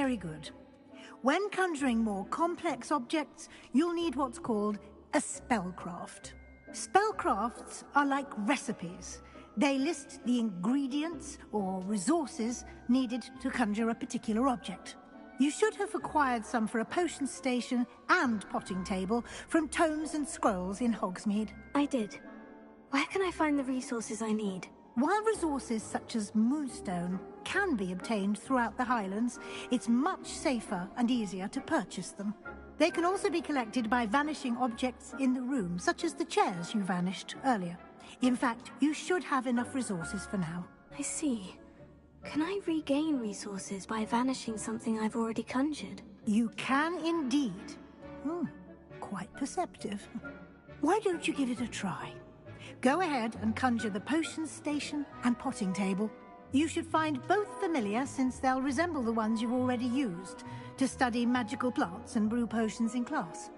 Very good. When conjuring more complex objects, you'll need what's called a spellcraft. Spellcrafts are like recipes. They list the ingredients or resources needed to conjure a particular object. You should have acquired some for a potion station and potting table from tomes and scrolls in Hogsmeade. I did. Where can I find the resources I need? While resources such as moonstone can be obtained throughout the Highlands, it's much safer and easier to purchase them. They can also be collected by vanishing objects in the room, such as the chairs you vanished earlier. In fact, you should have enough resources for now. I see. Can I regain resources by vanishing something I've already conjured? You can indeed. Quite perceptive. Why don't you give it a try? Go ahead and conjure the potion station and potting table. You should find both familiar, since they'll resemble the ones you've already used to study magical plants and brew potions in class.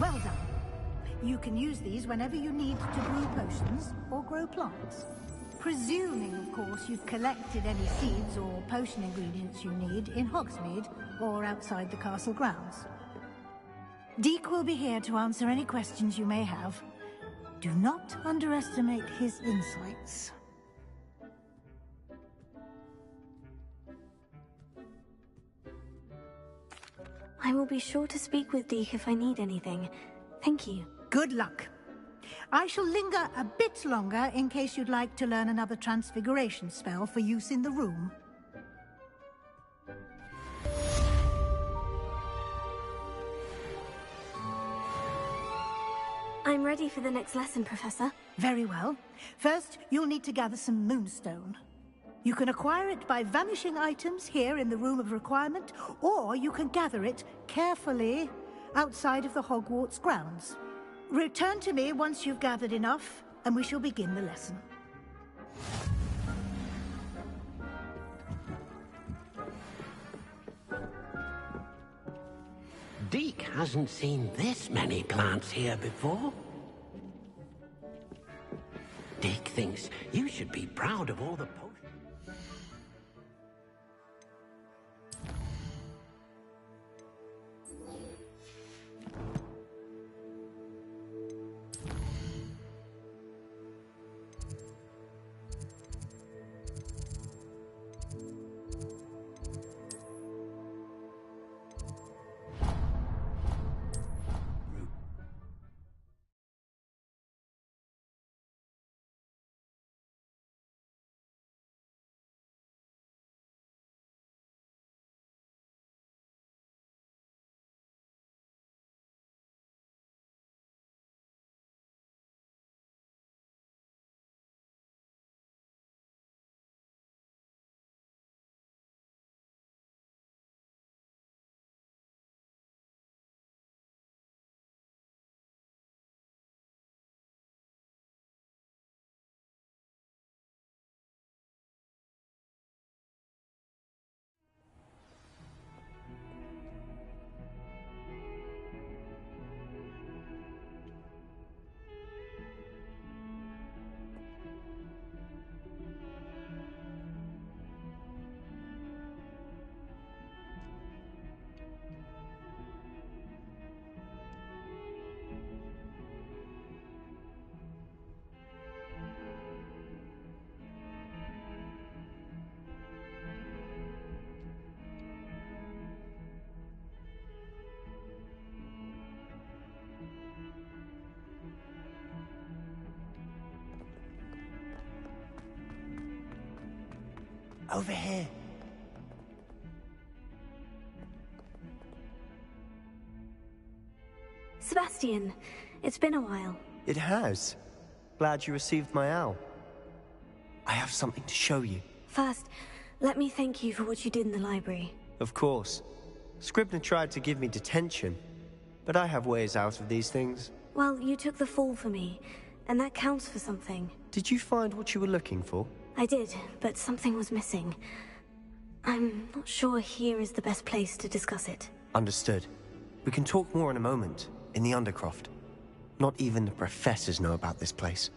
Well done. You can use these whenever you need to brew potions or grow plants. Presuming, of course, you've collected any seeds or potion ingredients you need in Hogsmeade or outside the castle grounds. Deek will be here to answer any questions you may have. Do not underestimate his insights. I will be sure to speak with Deek if I need anything. Thank you. Good luck. I shall linger a bit longer in case you'd like to learn another transfiguration spell for use in the room. I'm ready for the next lesson, Professor. Very well. First, you'll need to gather some moonstone. You can acquire it by vanishing items here in the Room of Requirement, or you can gather it carefully outside of the Hogwarts grounds. Return to me once you've gathered enough, and we shall begin the lesson. Deek hasn't seen this many plants here before. Deek thinks you should be proud of all the Over here. Sebastian, it's been a while. It has. Glad you received my owl. I have something to show you. First, let me thank you for what you did in the library. Of course. Scribner tried to give me detention, but I have ways out of these things. Well, you took the fall for me, and that counts for something. Did you find what you were looking for? I did, but something was missing. I'm not sure here is the best place to discuss it. Understood. We can talk more in a moment, in the Undercroft. Not even the professors know about this place.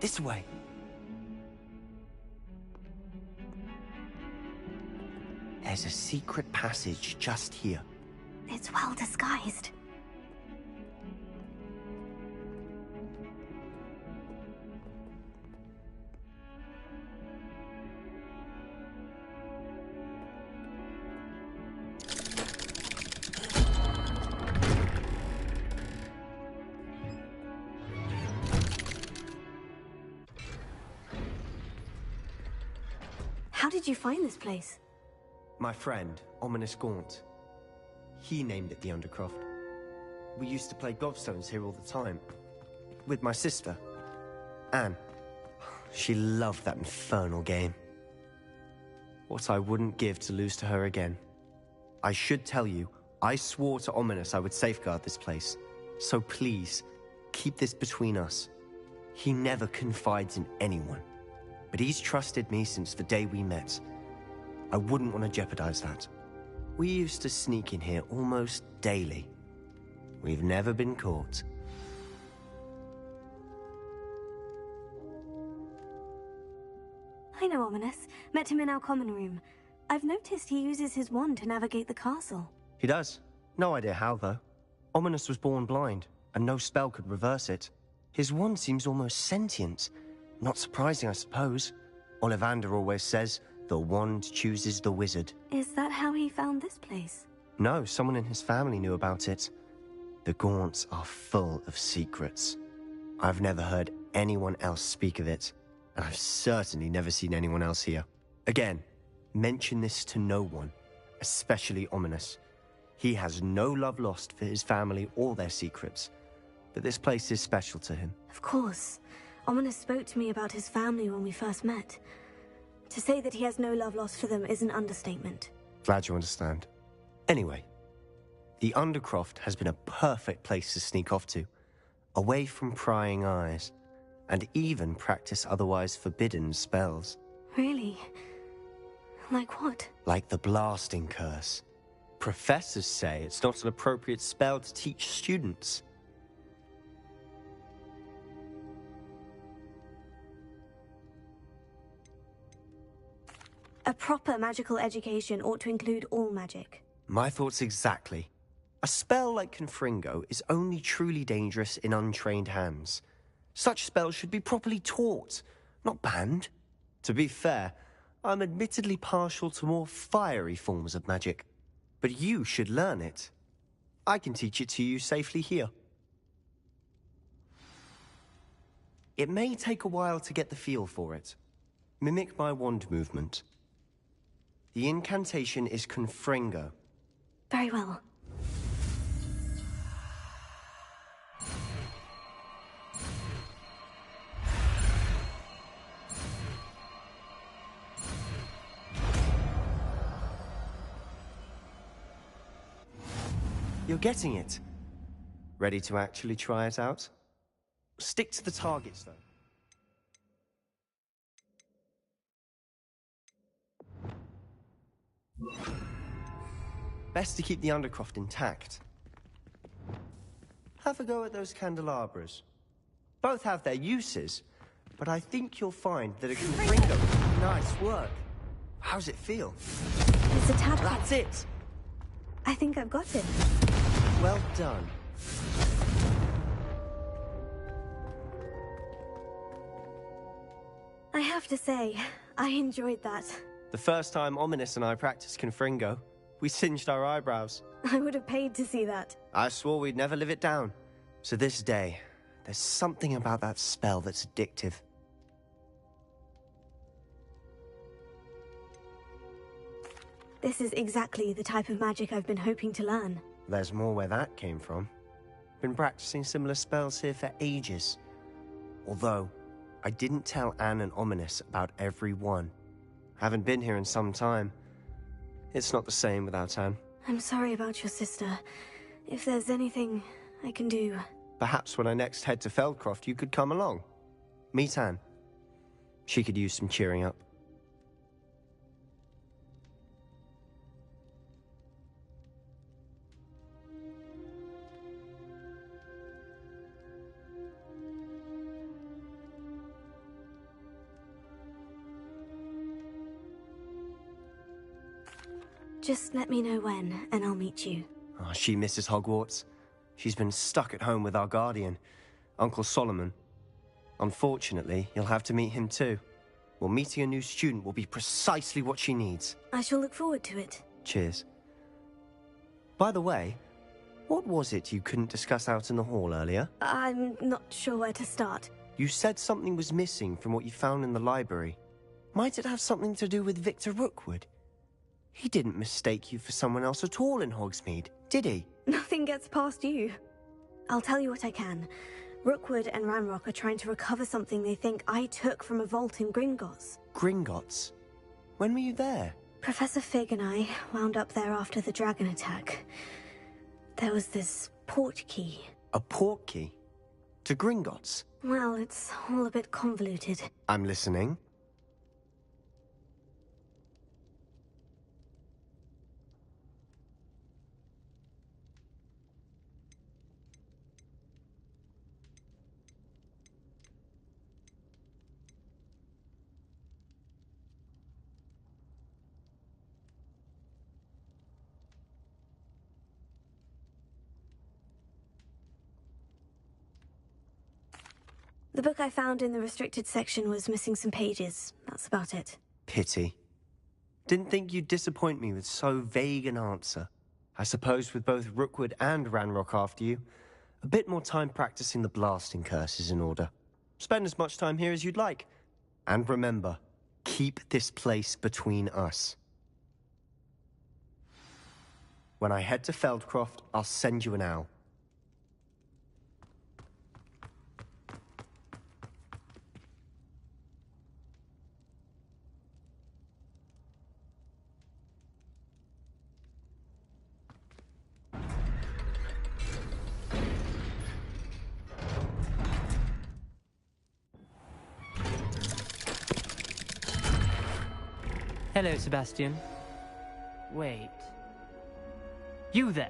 This way. There's a secret passage just here. It's well disguised. How did you find this place? My friend, Ominous Gaunt. He named it the Undercroft. We used to play gobstones here all the time. With my sister, Anne. She loved that infernal game. What I wouldn't give to lose to her again. I should tell you, I swore to Ominous I would safeguard this place. So please, keep this between us. He never confides in anyone. But he's trusted me since the day we met. I wouldn't want to jeopardize that. We used to sneak in here almost daily. We've never been caught. I know Ominous. Met him in our common room. I've noticed he uses his wand to navigate the castle. He does. No idea how, though. Ominous was born blind, and no spell could reverse it. His wand seems almost sentient. Not surprising, I suppose. Ollivander always says, the wand chooses the wizard. Is that how he found this place? No, someone in his family knew about it. The Gaunts are full of secrets. I've never heard anyone else speak of it, and I've certainly never seen anyone else here. Again, mention this to no one, especially Ominous. He has no love lost for his family or their secrets, but this place is special to him. Of course. Ominous spoke to me about his family when we first met. To say that he has no love lost for them is an understatement. Glad you understand. Anyway, the Undercroft has been a perfect place to sneak off to, away from prying eyes, and even practice otherwise forbidden spells. Really? Like what? Like the blasting curse. Professors say it's not an appropriate spell to teach students. A proper magical education ought to include all magic. My thoughts exactly. A spell like Confringo is only truly dangerous in untrained hands. Such spells should be properly taught, not banned. To be fair, I'm admittedly partial to more fiery forms of magic. But you should learn it. I can teach it to you safely here. It may take a while to get the feel for it. Mimic my wand movement. The incantation is Confringo. Very well. You're getting it. Ready to actually try it out? Stick to the targets, though. Best to keep the Undercroft intact. Have a go at those candelabras. Both have their uses, but I think you'll find that a Confringo is nice work. How's it feel? It's a tad. That's it! I think I've got it. Well done. I have to say, I enjoyed that. The first time Ominous and I practiced Confringo, we singed our eyebrows. I would have paid to see that. I swore we'd never live it down. So this day, there's something about that spell that's addictive. This is exactly the type of magic I've been hoping to learn. There's more where that came from. Been practicing similar spells here for ages. Although, I didn't tell Anne and Ominous about every one. Haven't been here in some time. It's not the same without Anne. I'm sorry about your sister. If there's anything I can do... Perhaps when I next head to Feldcroft, you could come along. Meet Anne. She could use some cheering up. Just let me know when, and I'll meet you. Oh, she misses Hogwarts. She's been stuck at home with our guardian, Uncle Solomon. Unfortunately, you'll have to meet him too. Well, meeting a new student will be precisely what she needs. I shall look forward to it. Cheers. By the way, what was it you couldn't discuss out in the hall earlier? I'm not sure where to start. You said something was missing from what you found in the library. Might it have something to do with Victor Rookwood? He didn't mistake you for someone else at all in Hogsmeade, did he? Nothing gets past you. I'll tell you what I can. Rookwood and Ranrock are trying to recover something they think I took from a vault in Gringotts. Gringotts? When were you there? Professor Fig and I wound up there after the dragon attack. There was this port key. A port key? To Gringotts? Well, it's all a bit convoluted. I'm listening. The book I found in the restricted section was missing some pages. That's about it. Pity. Didn't think you'd disappoint me with so vague an answer. I suppose with both Rookwood and Ranrock after you, a bit more time practicing the blasting curse is in order. Spend as much time here as you'd like. And remember, keep this place between us. When I head to Feldcroft, I'll send you an owl. Hello, Sebastian. Wait. You there?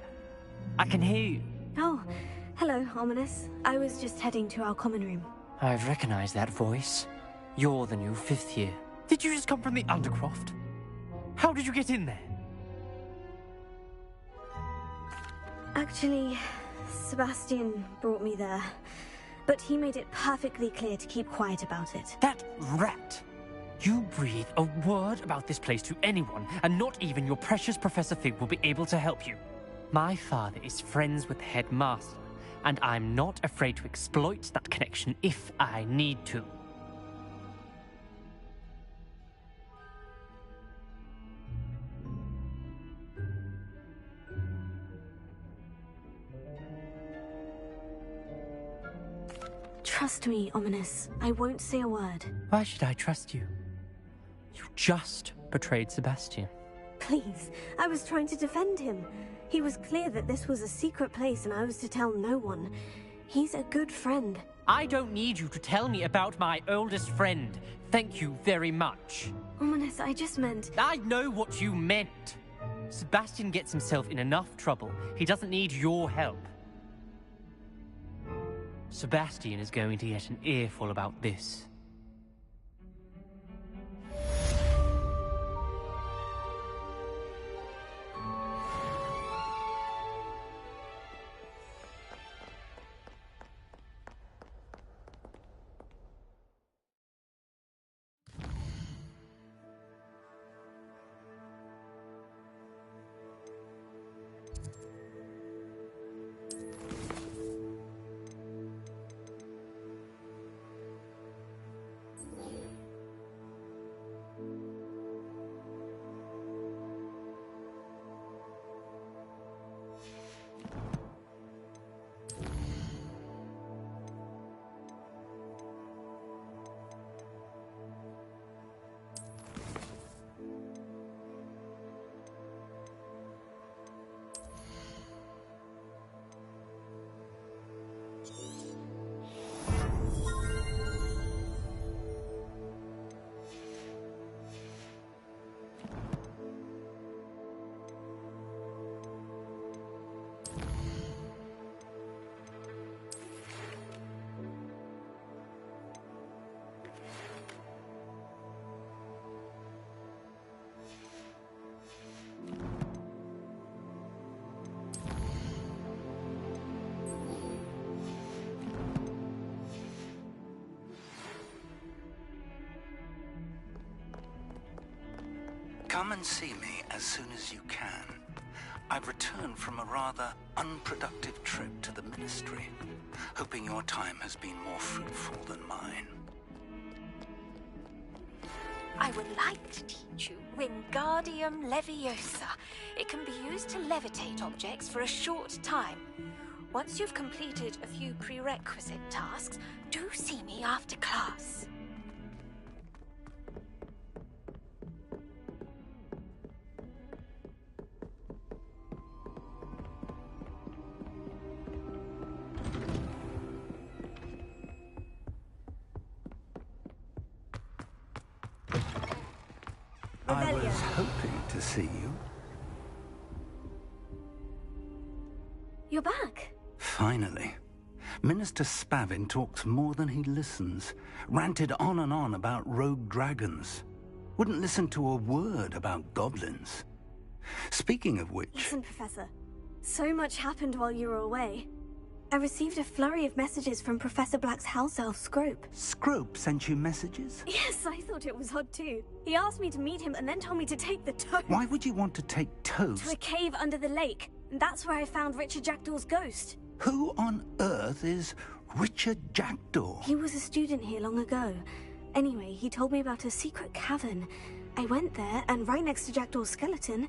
I can hear you. Oh, hello, Ominous. I was just heading to our common room. I've recognized that voice. You're the new 5th year. Did you just come from the Undercroft? How did you get in there? Actually, Sebastian brought me there. But he made it perfectly clear to keep quiet about it. That rat! You breathe a word about this place to anyone, and not even your precious Professor Fig will be able to help you. My father is friends with the headmaster, and I'm not afraid to exploit that connection if I need to. Trust me, Ominous. I won't say a word. Why should I trust you? You just betrayed Sebastian. Please, I was trying to defend him. He was clear that this was a secret place and I was to tell no one. He's a good friend. I don't need you to tell me about my oldest friend. Thank you very much. Ominous, I just meant... I know what you meant. Sebastian gets himself in enough trouble. He doesn't need your help. Sebastian is going to get an earful about this. Come and see me as soon as you can. I've returned from a rather unproductive trip to the Ministry, hoping your time has been more fruitful than mine. I would like to teach you Wingardium Leviosa. It can be used to levitate objects for a short time. Once you've completed a few prerequisite tasks, do see me after class. I was hoping to see you. You're back. Finally. Minister Spavin talks more than he listens. Ranted on and on about rogue dragons. Wouldn't listen to a word about goblins. Speaking of which... Listen, Professor. So much happened while you were away. I received a flurry of messages from Professor Black's house elf, Scrope. Scrope sent you messages? Yes, I thought it was odd too. He asked me to meet him and then told me to take the toad. Why would you want to take toads? To a cave under the lake. And that's where I found Richard Jackdaw's ghost. Who on earth is Richard Jackdaw? He was a student here long ago. Anyway, he told me about a secret cavern. I went there, and right next to Jackdaw's skeleton,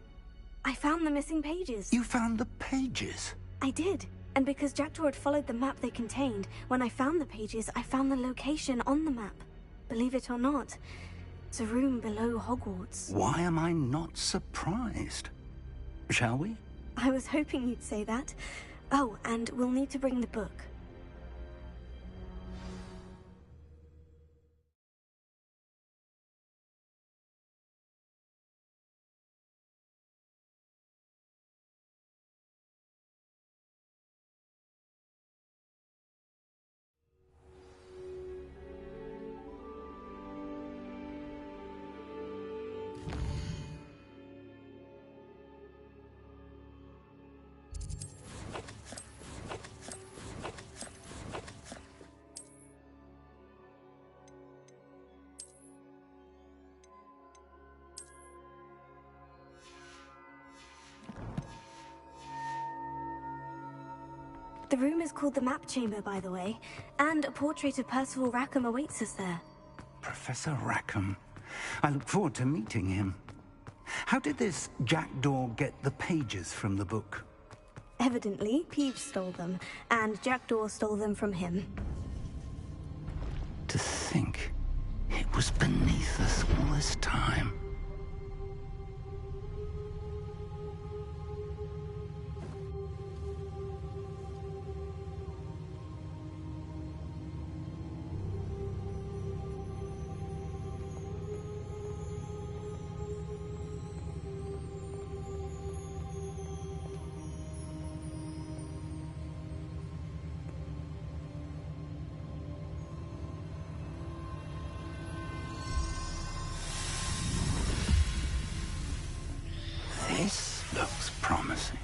I found the missing pages. You found the pages? I did. And because Jackdaw had followed the map they contained, when I found the pages, I found the location on the map. Believe it or not, it's a room below Hogwarts. Why am I not surprised? Shall we? I was hoping you'd say that. Oh, and we'll need to bring the book. The room is called the Map Chamber, by the way, and a portrait of Percival Rackham awaits us there. Professor Rackham. I look forward to meeting him. How did this Jackdaw get the pages from the book? Evidently, Peeves stole them, and Jackdaw stole them from him. To think it was beneath us all this time. This looks promising.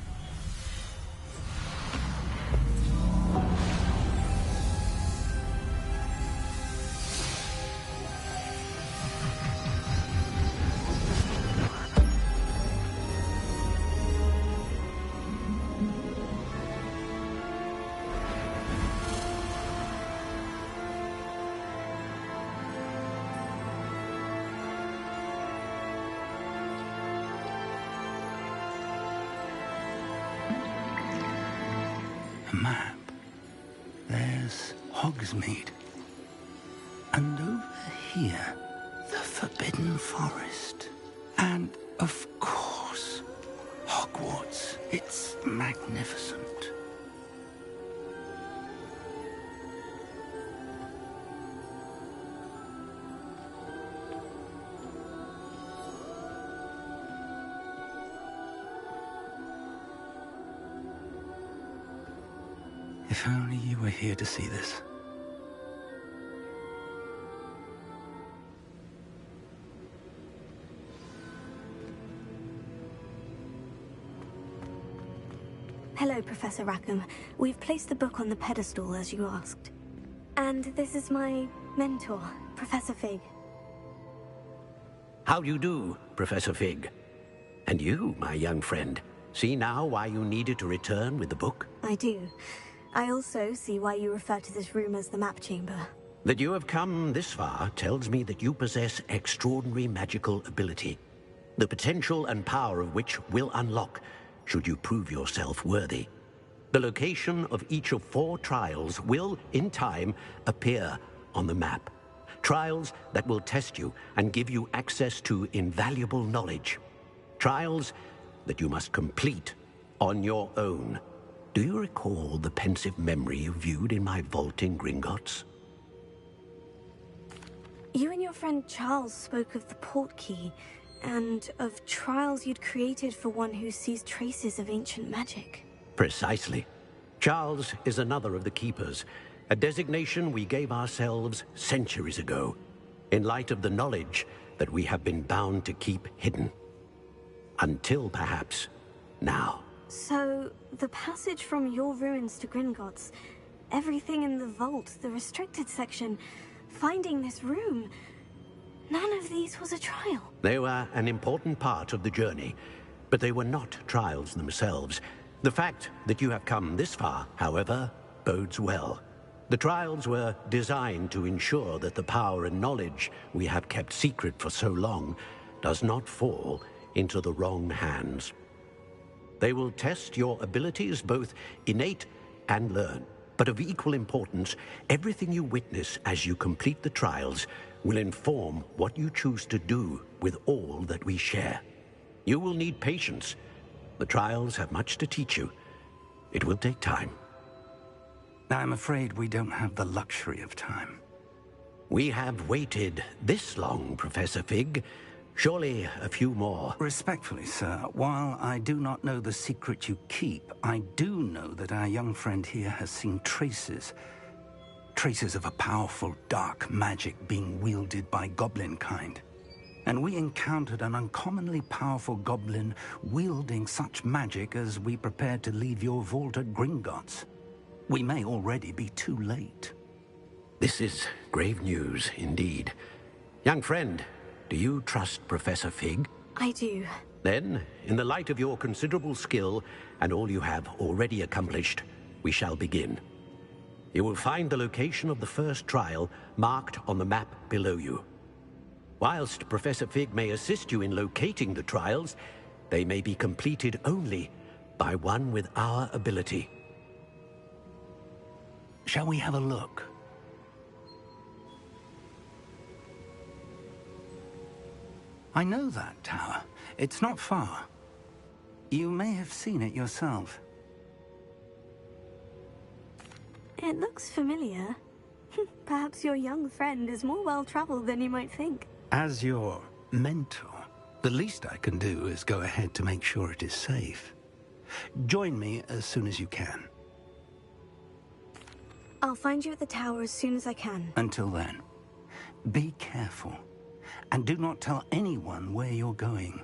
Map. There's Hogsmeade. And over here, the Forbidden Forest. And, of course, Hogwarts. It's magnificent. If only you were here to see this. Hello, Professor Rackham. We've placed the book on the pedestal, as you asked. And this is my mentor, Professor Fig. How do you do, Professor Fig? And you, my young friend, see now why you needed to return with the book? I do. I also see why you refer to this room as the map chamber. That you have come this far tells me that you possess extraordinary magical ability, the potential and power of which will unlock should you prove yourself worthy. The location of each of 4 trials will, in time, appear on the map. Trials that will test you and give you access to invaluable knowledge. Trials that you must complete on your own. Do you recall the pensive memory you viewed in my vault in Gringotts? You and your friend Charles spoke of the port key, and of trials you'd created for one who sees traces of ancient magic. Precisely. Charles is another of the Keepers, a designation we gave ourselves centuries ago, in light of the knowledge that we have been bound to keep hidden. Until, perhaps, now. So, the passage from your ruins to Gringotts, everything in the vault, the restricted section, finding this room, none of these was a trial. They were an important part of the journey, but they were not trials themselves. The fact that you have come this far, however, bodes well. The trials were designed to ensure that the power and knowledge we have kept secret for so long does not fall into the wrong hands. They will test your abilities, both innate and learned. But of equal importance, everything you witness as you complete the trials will inform what you choose to do with all that we share. You will need patience. The trials have much to teach you. It will take time. I'm afraid we don't have the luxury of time. We have waited this long, Professor Fig. Surely a few more. Respectfully, sir, while I do not know the secret you keep, I do know that our young friend here has seen traces of a powerful dark magic being wielded by goblin kind. And we encountered an uncommonly powerful goblin wielding such magic as we prepared to leave your vault at Gringotts. We may already be too late. This is grave news indeed. Young friend, do you trust Professor Fig? I do. Then, in the light of your considerable skill and all you have already accomplished, we shall begin. You will find the location of the first trial marked on the map below you. Whilst Professor Fig may assist you in locating the trials, they may be completed only by one with our ability. Shall we have a look? I know that tower. It's not far. You may have seen it yourself. It looks familiar. Perhaps your young friend is more well-traveled than you might think. As your mentor, the least I can do is go ahead to make sure it is safe. Join me as soon as you can. I'll find you at the tower as soon as I can. Until then, be careful. And do not tell anyone where you're going.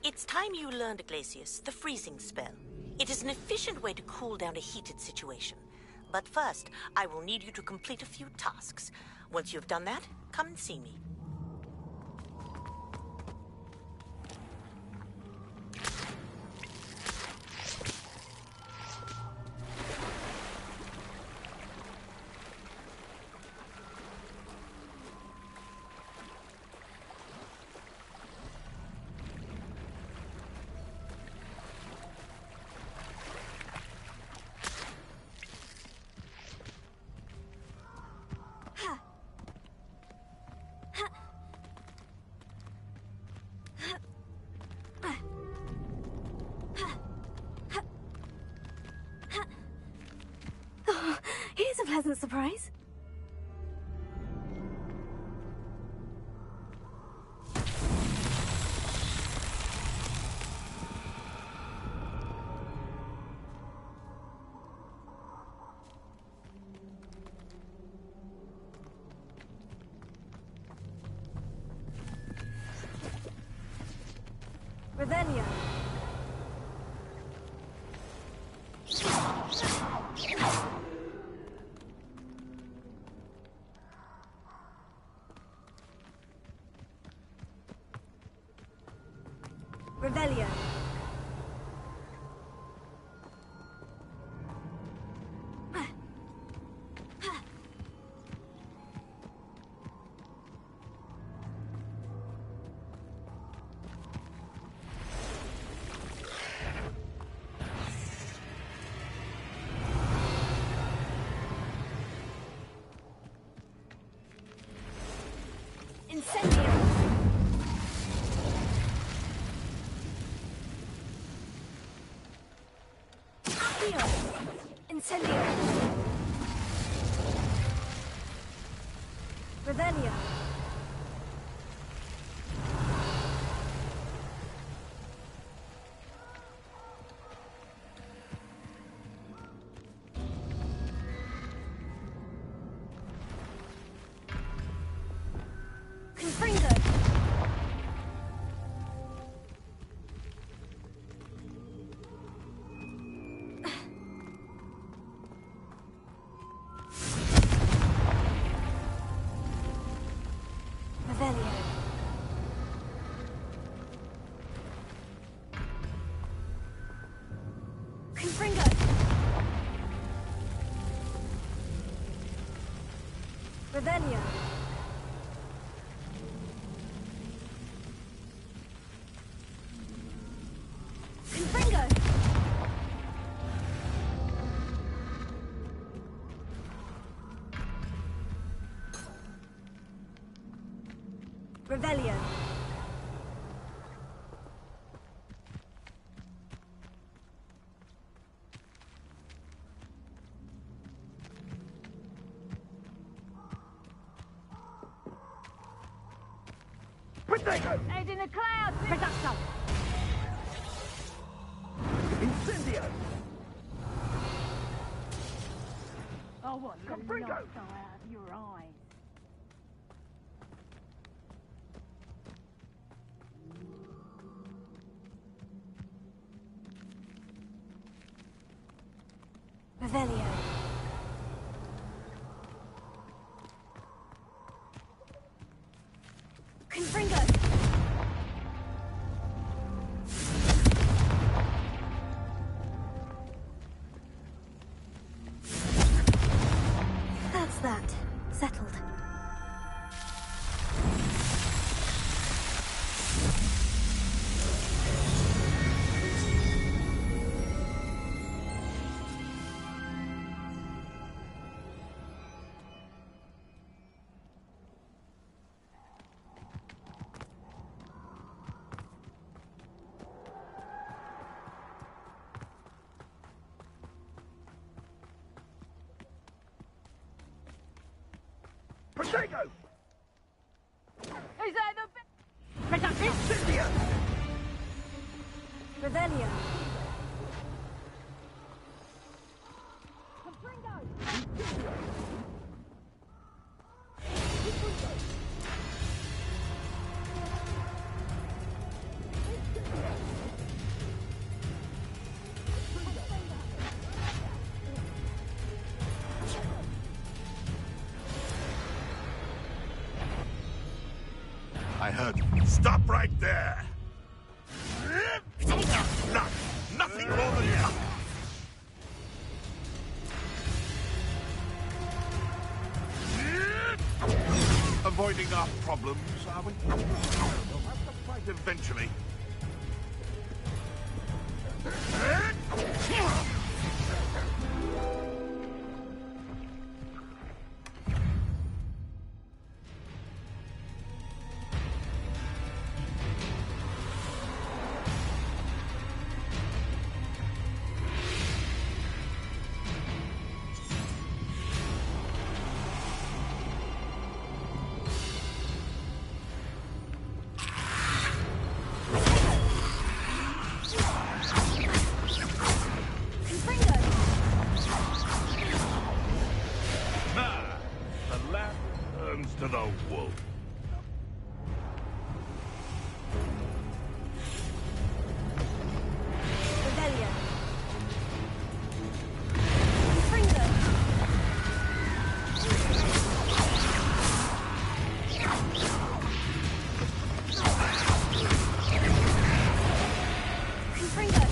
It's time you learned, Glacius, the freezing spell. It is an efficient way to cool down a heated situation. But first, I will need you to complete a few tasks. Once you've done that, come and see me. Here's a pleasant surprise. Revelio. Revelio. Incendio. Incendio. Revelio. Confringo. Revelio. Confringo. Revelio. Confringo. Revelio. Head in the clouds! Reduction! Incendio! Oh, what? The light out of your eyes. Revelio. Confringo. That's that. Settled. Protego! Is that the... Reduction! Incendio! Revelio. I heard you. Stop right there! Nothing more than nothing! Avoiding our problems, are we? We'll have to fight eventually. To the wolf. Rebellion. Confringo. Confringo.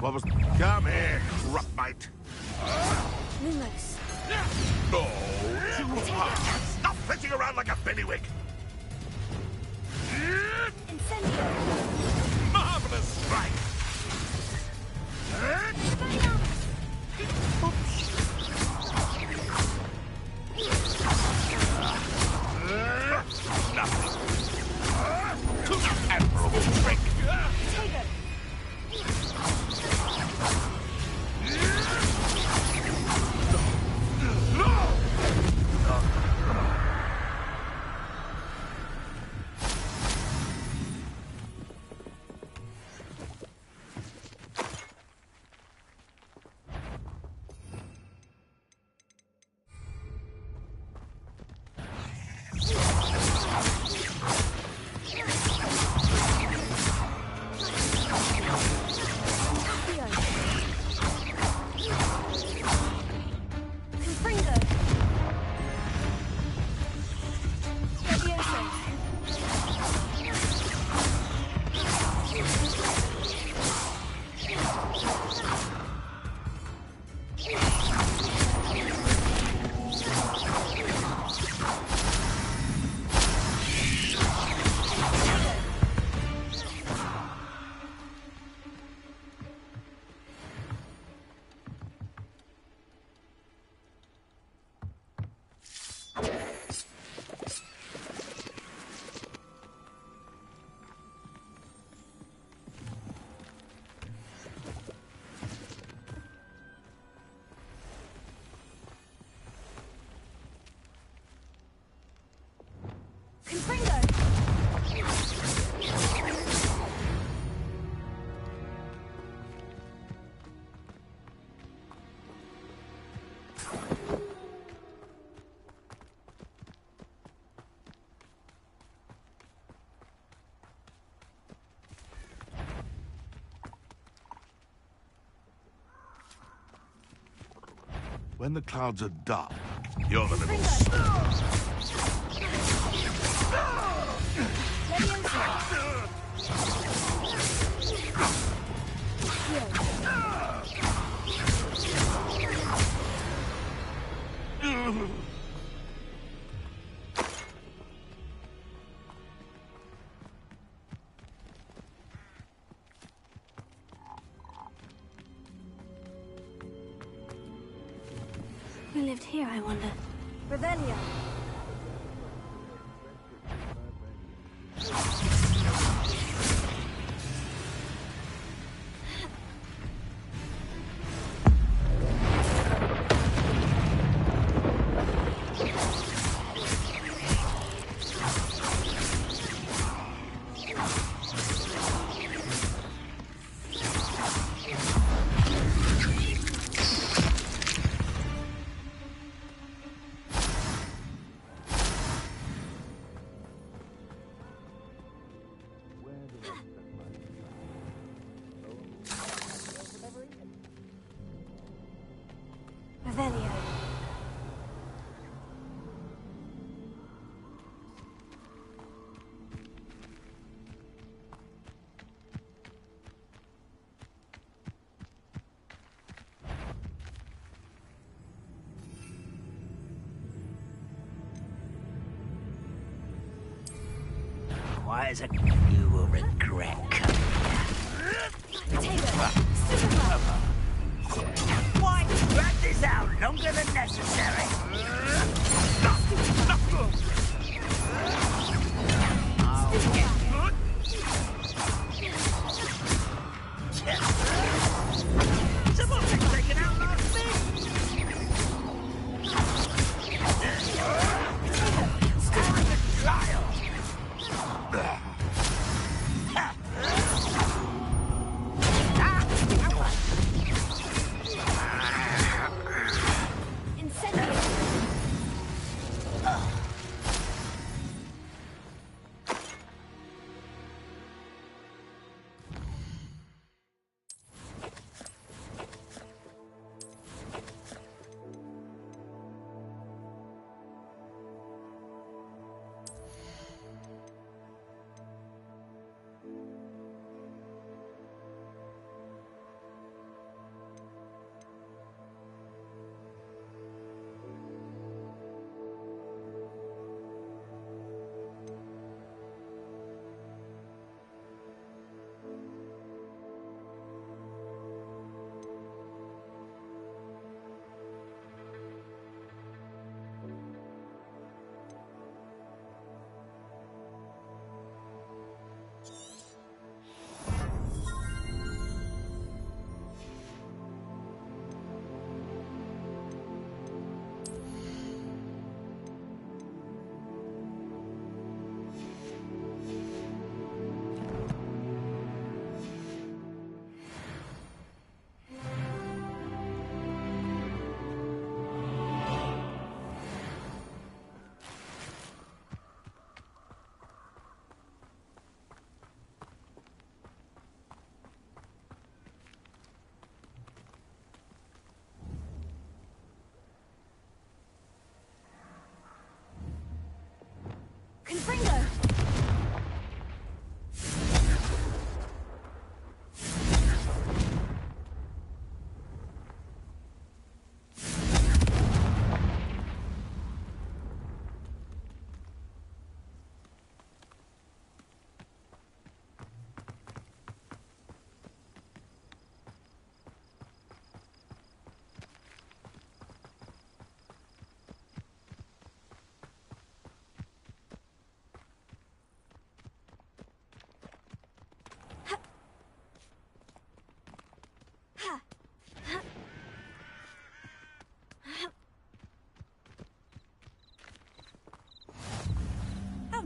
What was... Come here, Crupmite. Lumos. No, too hard. Stop flitting around like a bellywig. Incendio. Marvelous strike. Nothing. Admirable trick. When the clouds are dark, you're the little star. Who lived here, I wonder? Revelio. requires a... You will regret coming here. Why drag this out longer than necessary? Someone been taken out last minute. Scoring the child. Confringo!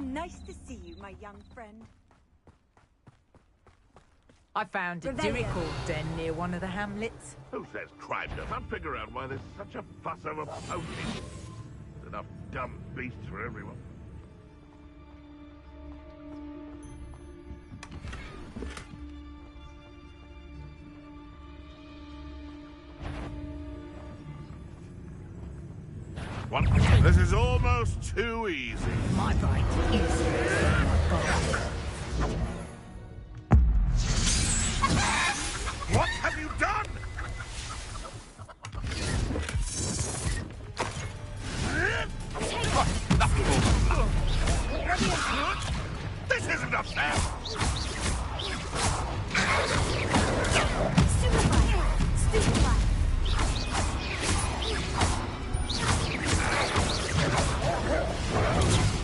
Nice to see you, my young friend. I found a Dirical den near one of the hamlets. Who says crime? I can't figure out why there's such a fuss over poaching. There's enough dumb beasts for everyone. What? This is almost too easy. My bite is What have you done? This isn't a fair. Stupefy!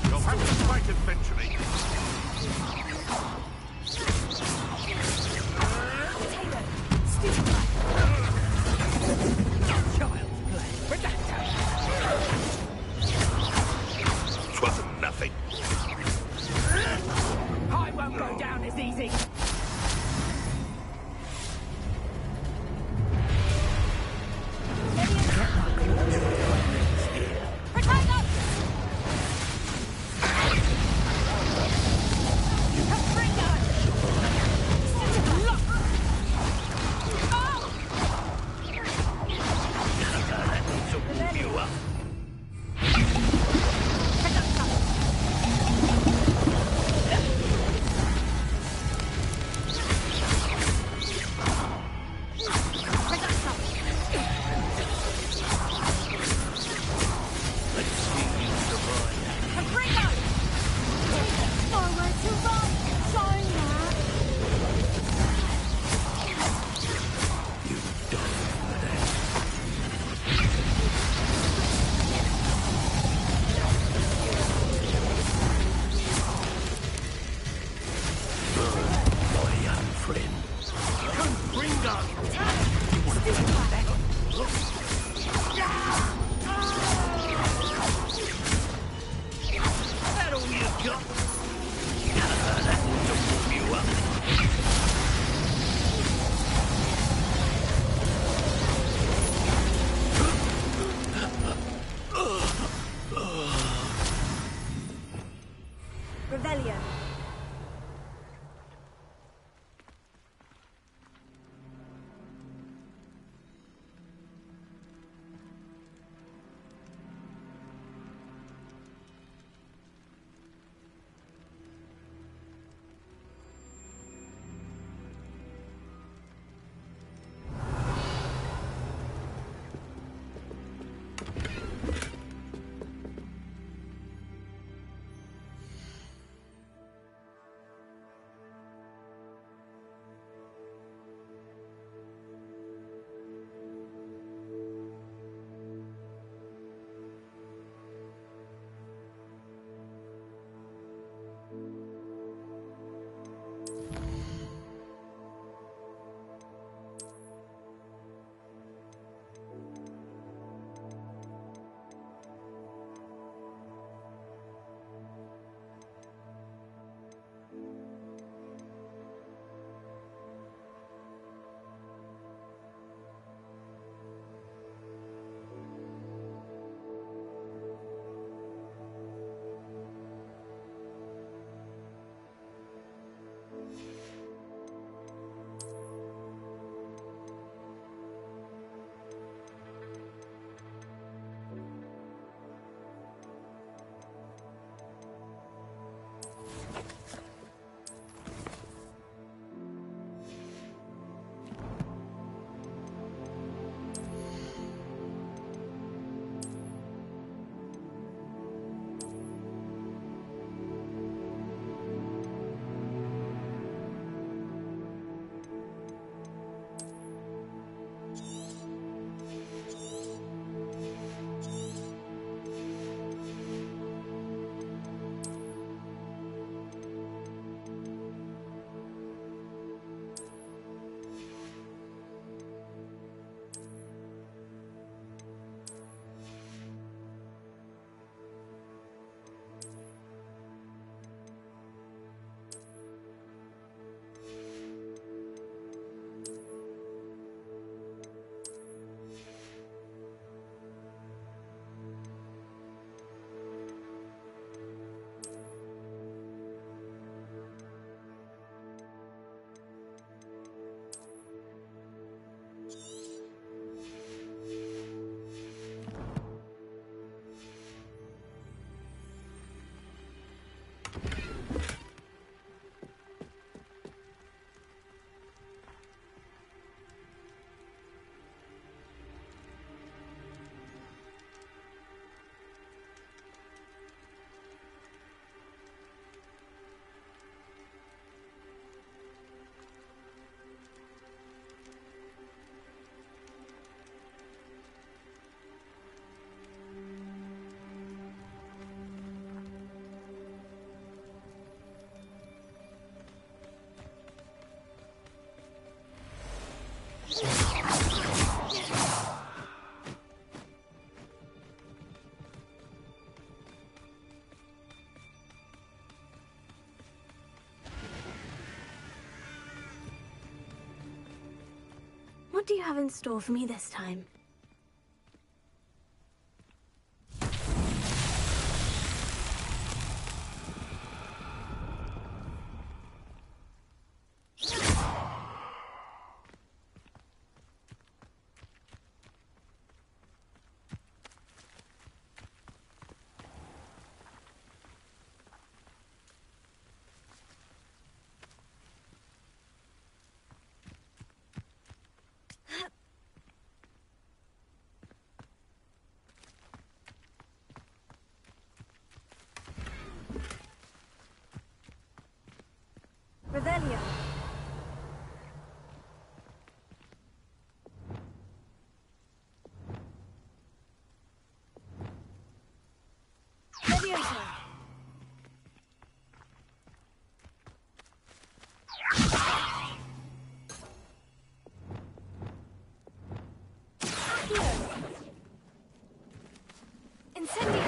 You'll have to fight eventually. It wasn't nothing. I won't go down as easy. What do you have in store for me this time? Revelio. Levioso. Incendio.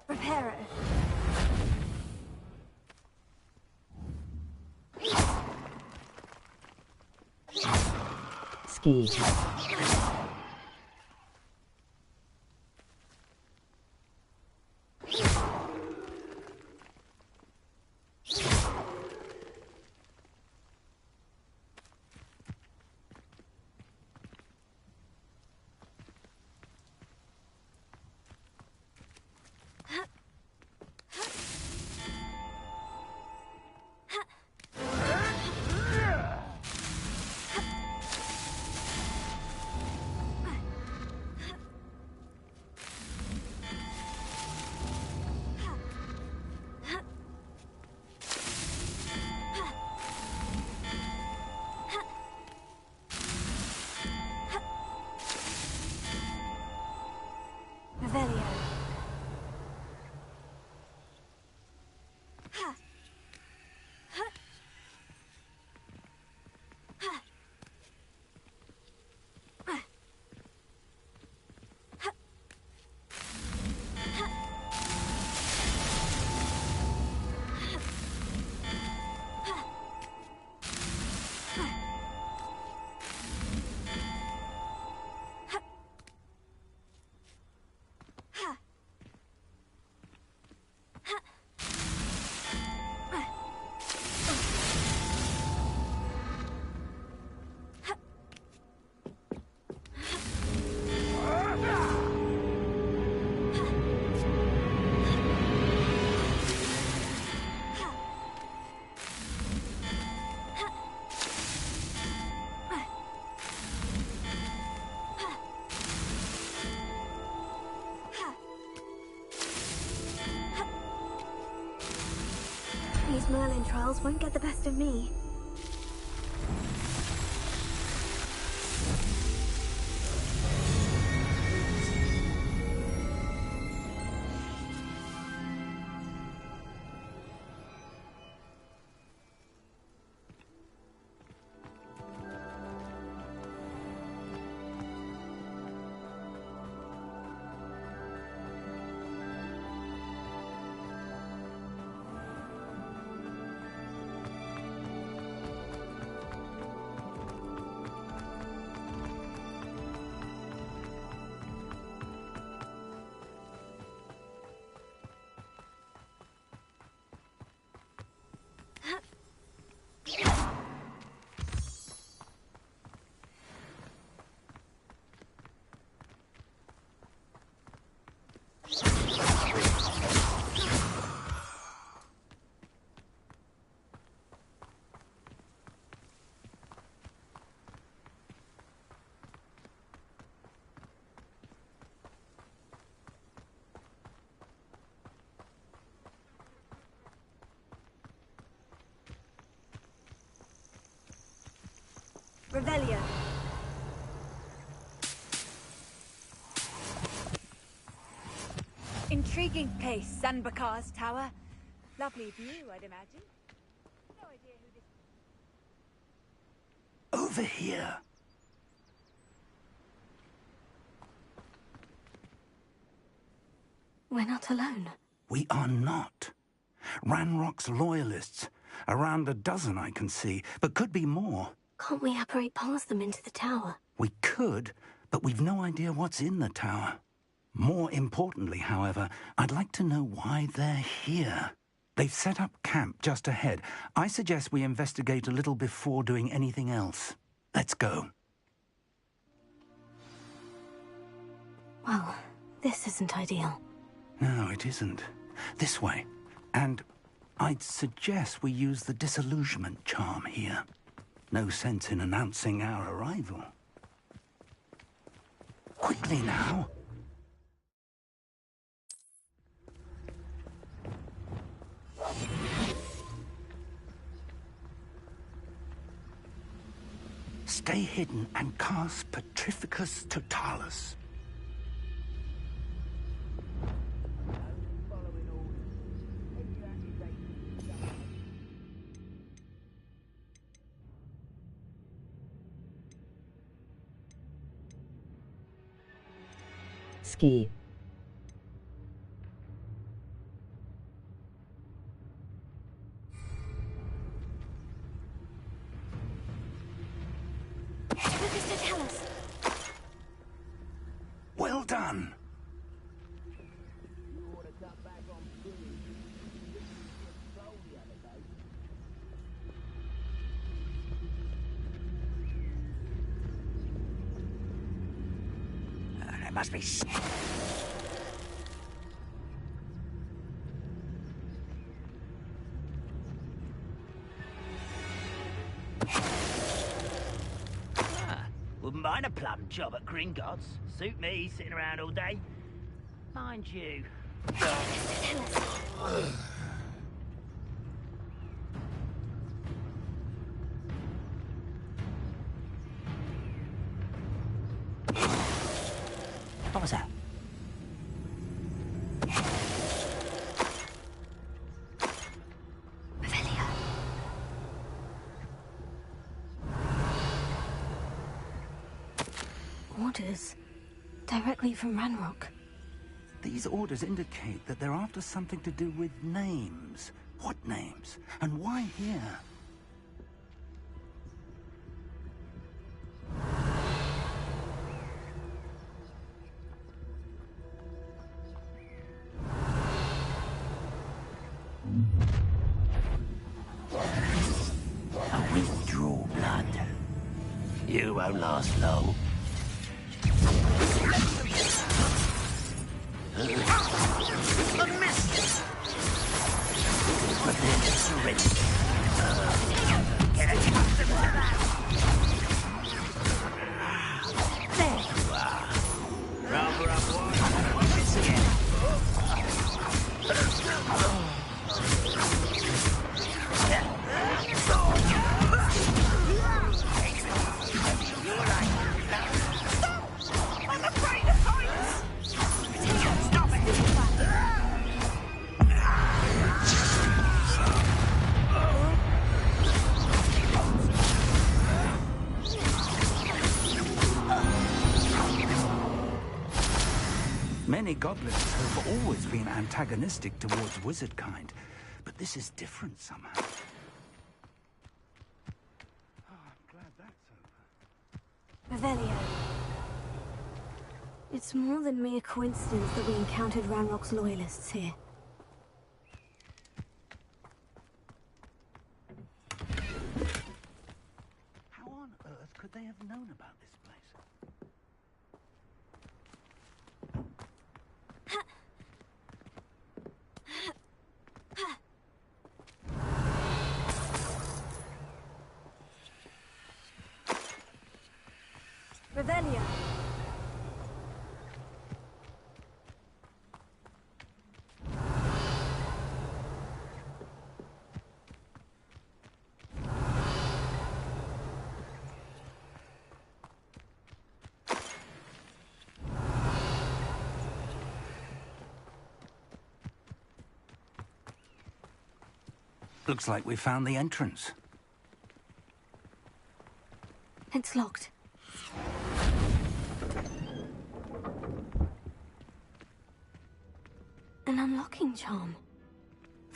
Reparo. Ski. Revelio. Ha. Ha. Ha. Ha. Ha. These Merlin trials won't get the best of me. Revelio. Intriguing place, Sanbakar's tower. Lovely view, I'd imagine. No idea who this... Over here. We're not alone. We are not. Ranrock's loyalists. Around a dozen I can see, but could be more. Can't we apparate past them into the tower? We could, but we've no idea what's in the tower. More importantly, however, I'd like to know why they're here. They've set up camp just ahead. I suggest we investigate a little before doing anything else. Let's go. Well, this isn't ideal. No, it isn't. This way. And I'd suggest we use the disillusionment charm here. No sense in announcing our arrival. Quickly now. Stay hidden and cast Petrificus Totalis. Ski. Well done. There must be... Wouldn't mind a plum job at Gringotts. Suit me, sitting around all day. Mind you. What was that? Orders. Directly from Ranrock. These orders indicate that they're after something to do with names. What names? And why here? A withdraw blood. You won't last long. A miss! But then surrender. Get accustomed to that! There you are. Rather up one. Miss again. I'm afraid of heights! Stop it! Many goblins have always been antagonistic towards wizard kind, but this is different somehow. Oh, I'm glad that's over. Revelio. It's more than mere coincidence that we encountered Ranrock's loyalists here. How on earth could they have known about this place? Revelio. Looks like we found the entrance. It's locked. An unlocking charm.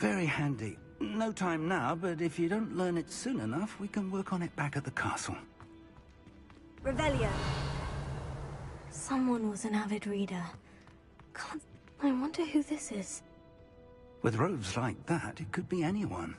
Very handy. No time now, but if you don't learn it soon enough, we can work on it back at the castle. Revelio. Someone was an avid reader. I wonder who this is. With robes like that, it could be anyone.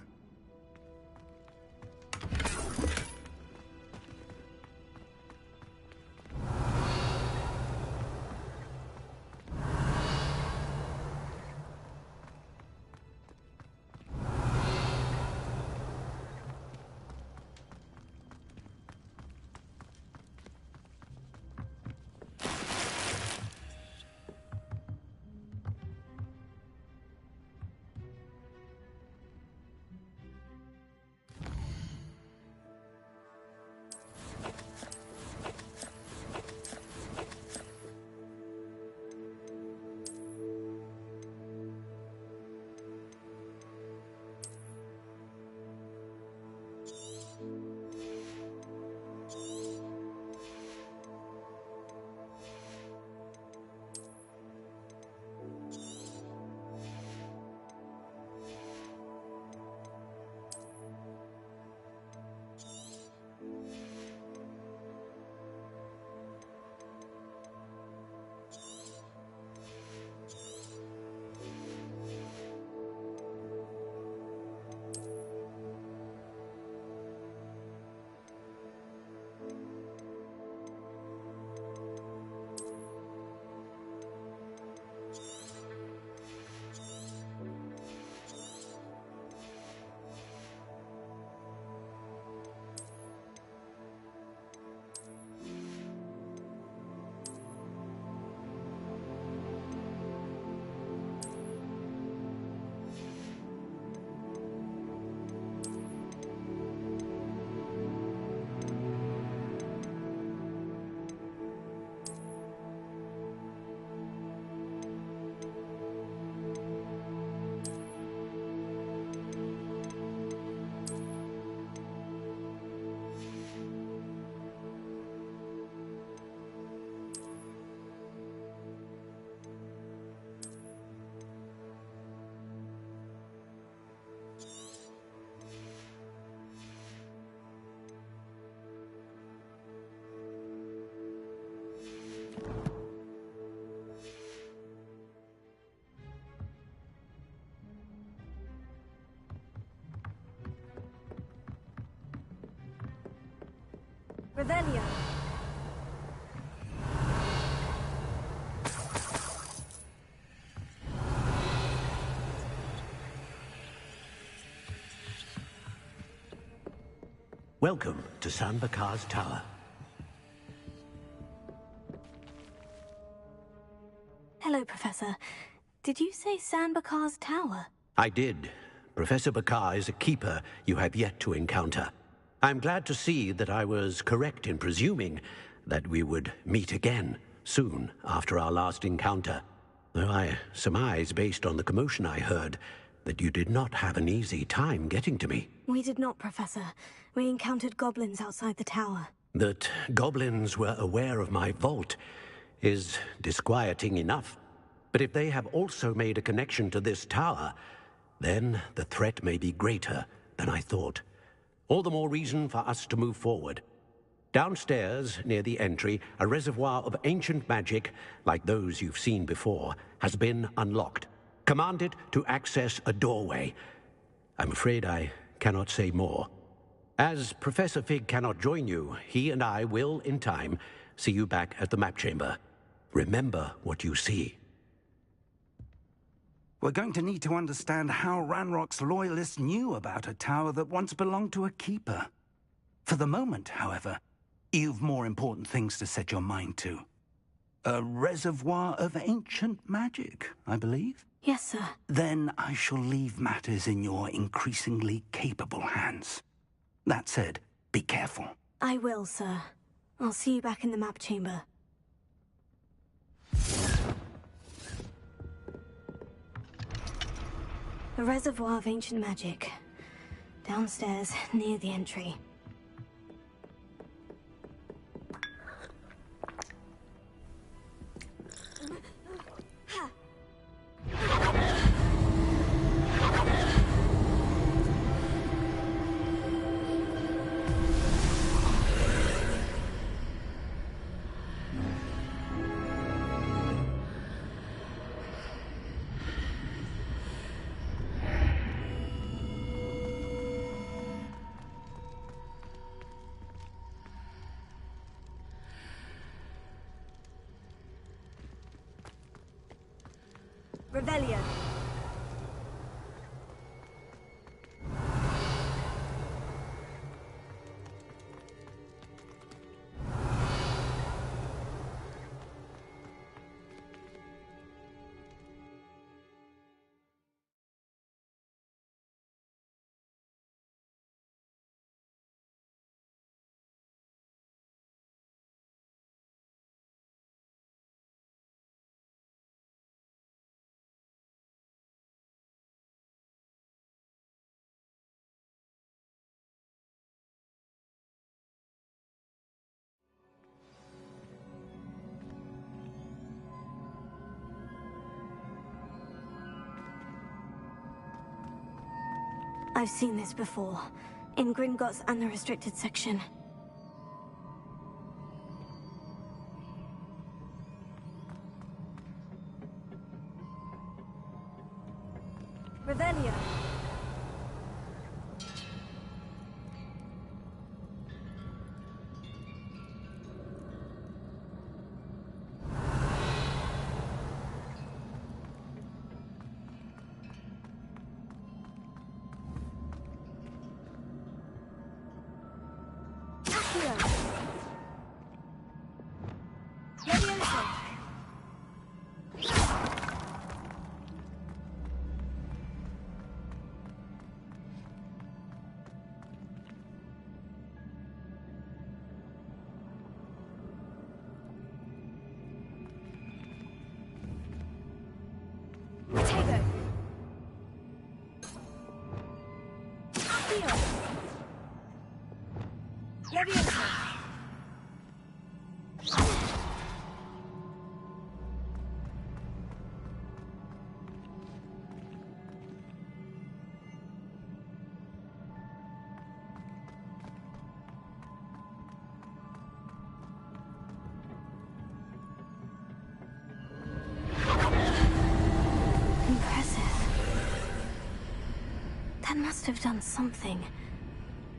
Revelio. Welcome to San Bakar's Tower. Hello, Professor. Did you say San Bakar's Tower? I did. Professor Bakar is a keeper you have yet to encounter. I'm glad to see that I was correct in presuming that we would meet again soon after our last encounter. Though I surmise, based on the commotion I heard, that you did not have an easy time getting to me. We did not, Professor. We encountered goblins outside the tower. That goblins were aware of my vault is disquieting enough. But if they have also made a connection to this tower, then the threat may be greater than I thought. All the more reason for us to move forward. Downstairs, near the entry, a reservoir of ancient magic, like those you've seen before, has been unlocked. Command it to access a doorway. I'm afraid I cannot say more. As Professor Fig cannot join you, he and I will, in time, see you back at the map chamber. Remember what you see. We're going to need to understand how Ranrock's loyalists knew about a tower that once belonged to a keeper. For the moment, however, you've more important things to set your mind to. A reservoir of ancient magic, I believe? Yes, sir. Then I shall leave matters in your increasingly capable hands. That said, be careful. I will, sir. I'll see you back in the map chamber. A reservoir of ancient magic. Downstairs, near the entry. Revelio. I've seen this before, in Gringotts and the restricted section. Revelio. That must have done something.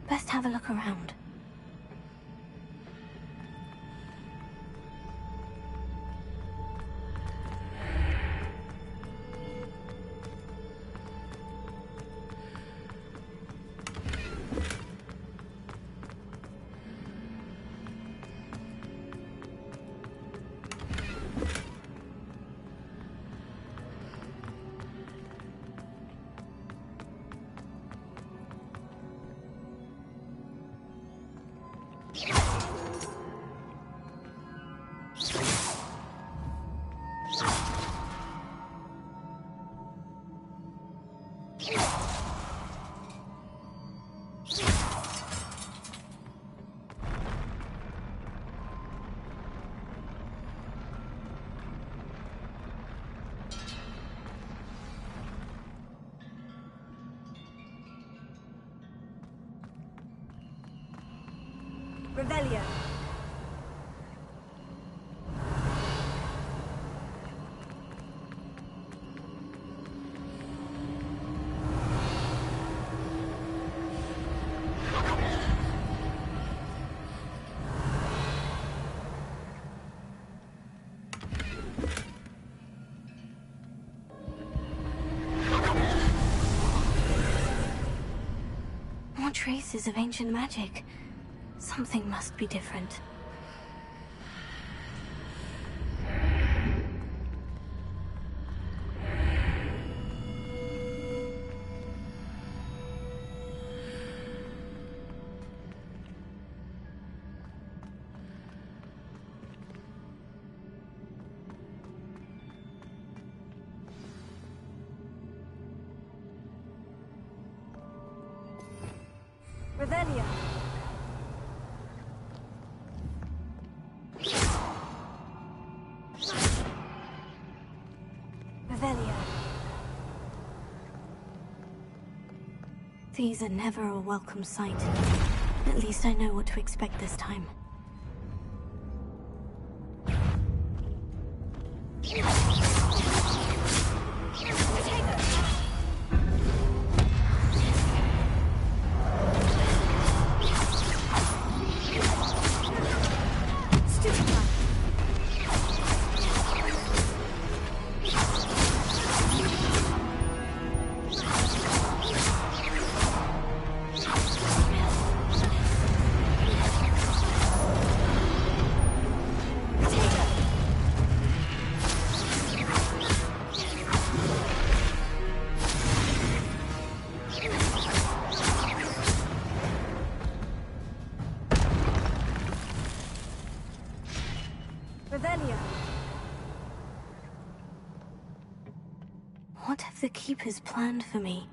Best have a look around. Revelio. More traces of ancient magic. Something must be different. Revelio. Revelio. These are never a welcome sight. At least I know what to expect this time. What have the Keepers planned for me?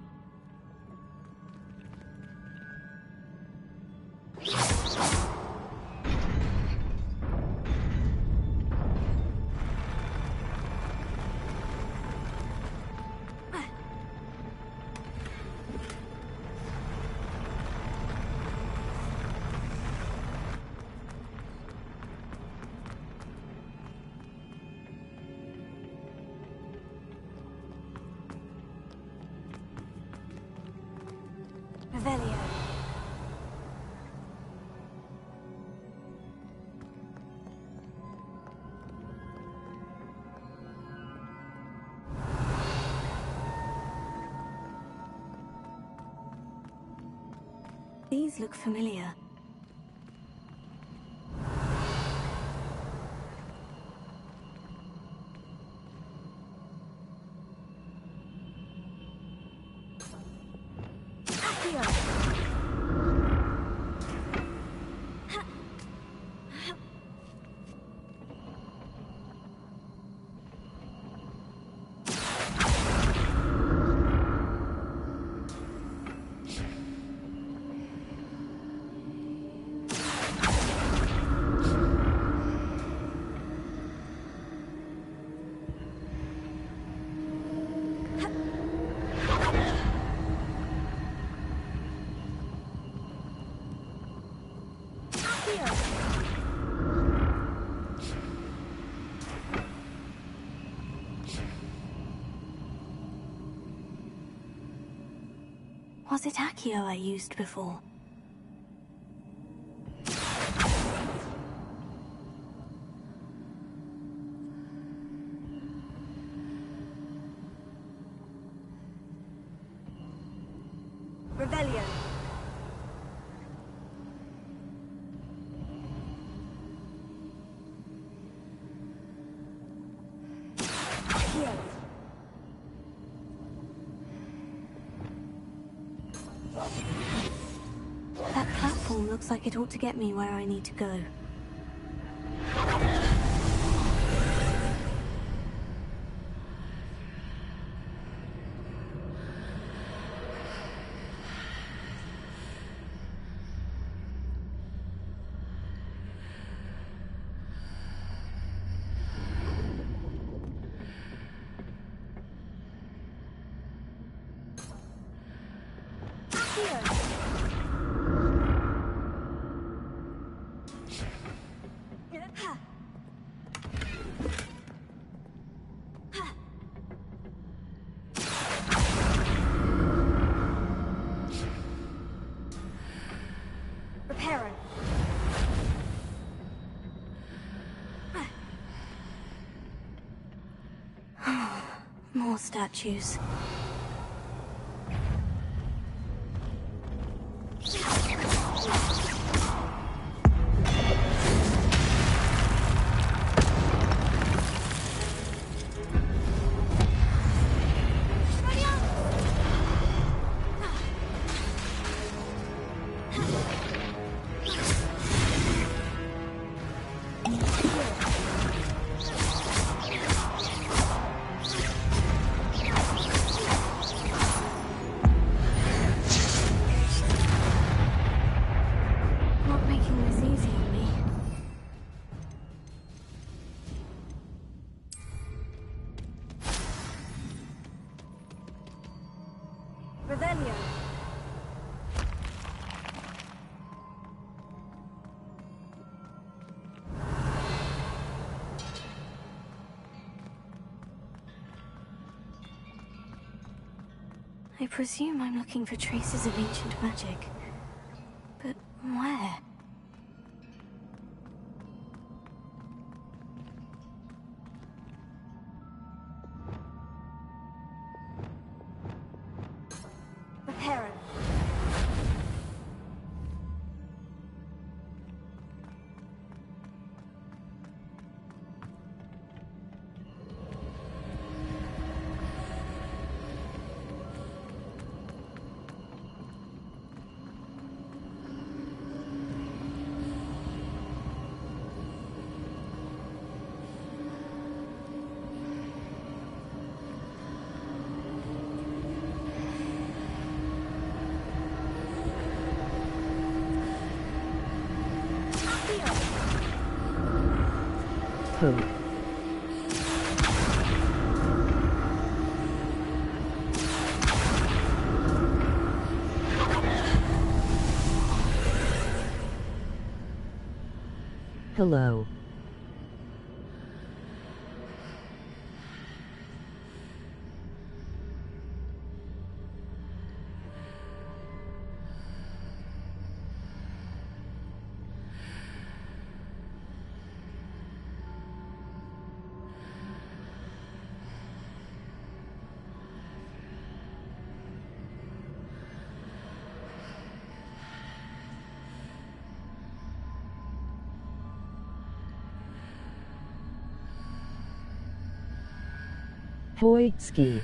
Revelio. These look familiar. Was it Accio I used before? Rebellion. Accio. That platform looks like it ought to get me where I need to go. Repairing. More statues. Not making this easy on me. Revelio. I presume I'm looking for traces of ancient magic. But where? Repairing. hope. Hello. Hoytski.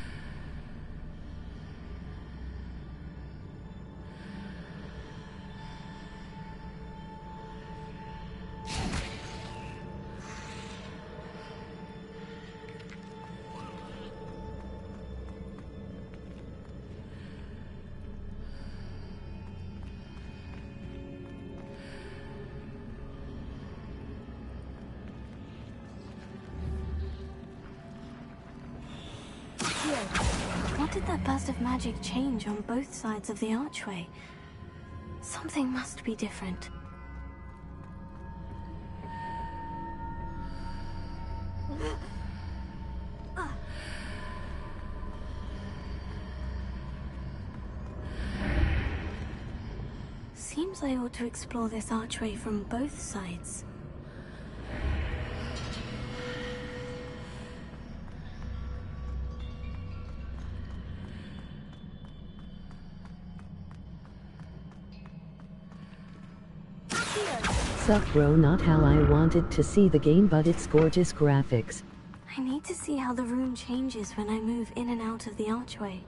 What did that burst of magic change on both sides of the archway? Something must be different. Seems I ought to explore this archway from both sides. Suck bro, not how I wanted to see the game, but it's gorgeous graphics. I need to see how the room changes when I move in and out of the archway.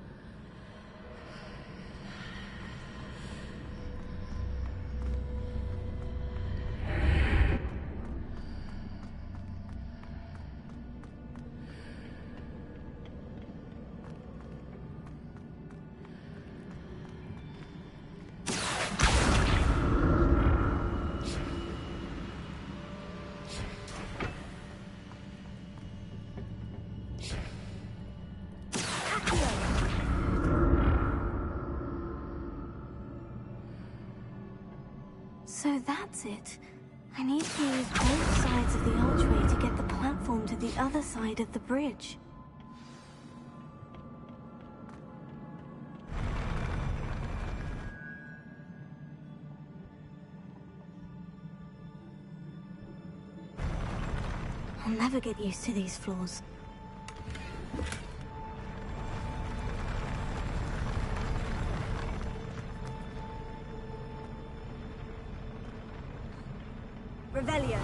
So that's it. I need to use both sides of the archway to get the platform to the other side of the bridge. I'll never get used to these floors. Revelio.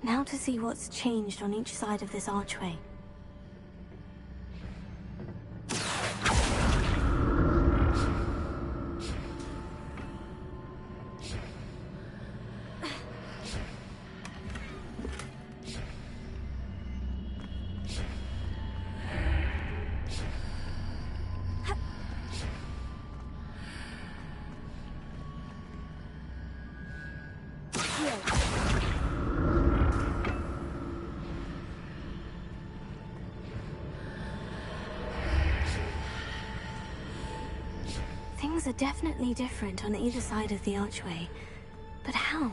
Now to see what's changed on each side of this archway. Things are definitely different on either side of the archway. But how?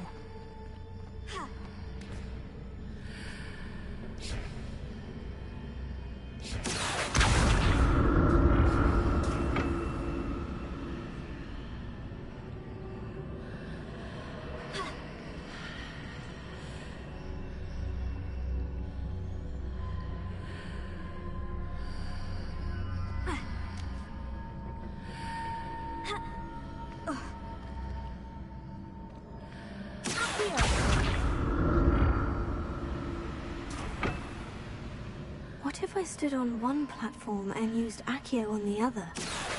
What if I stood on one platform and used Accio on the other?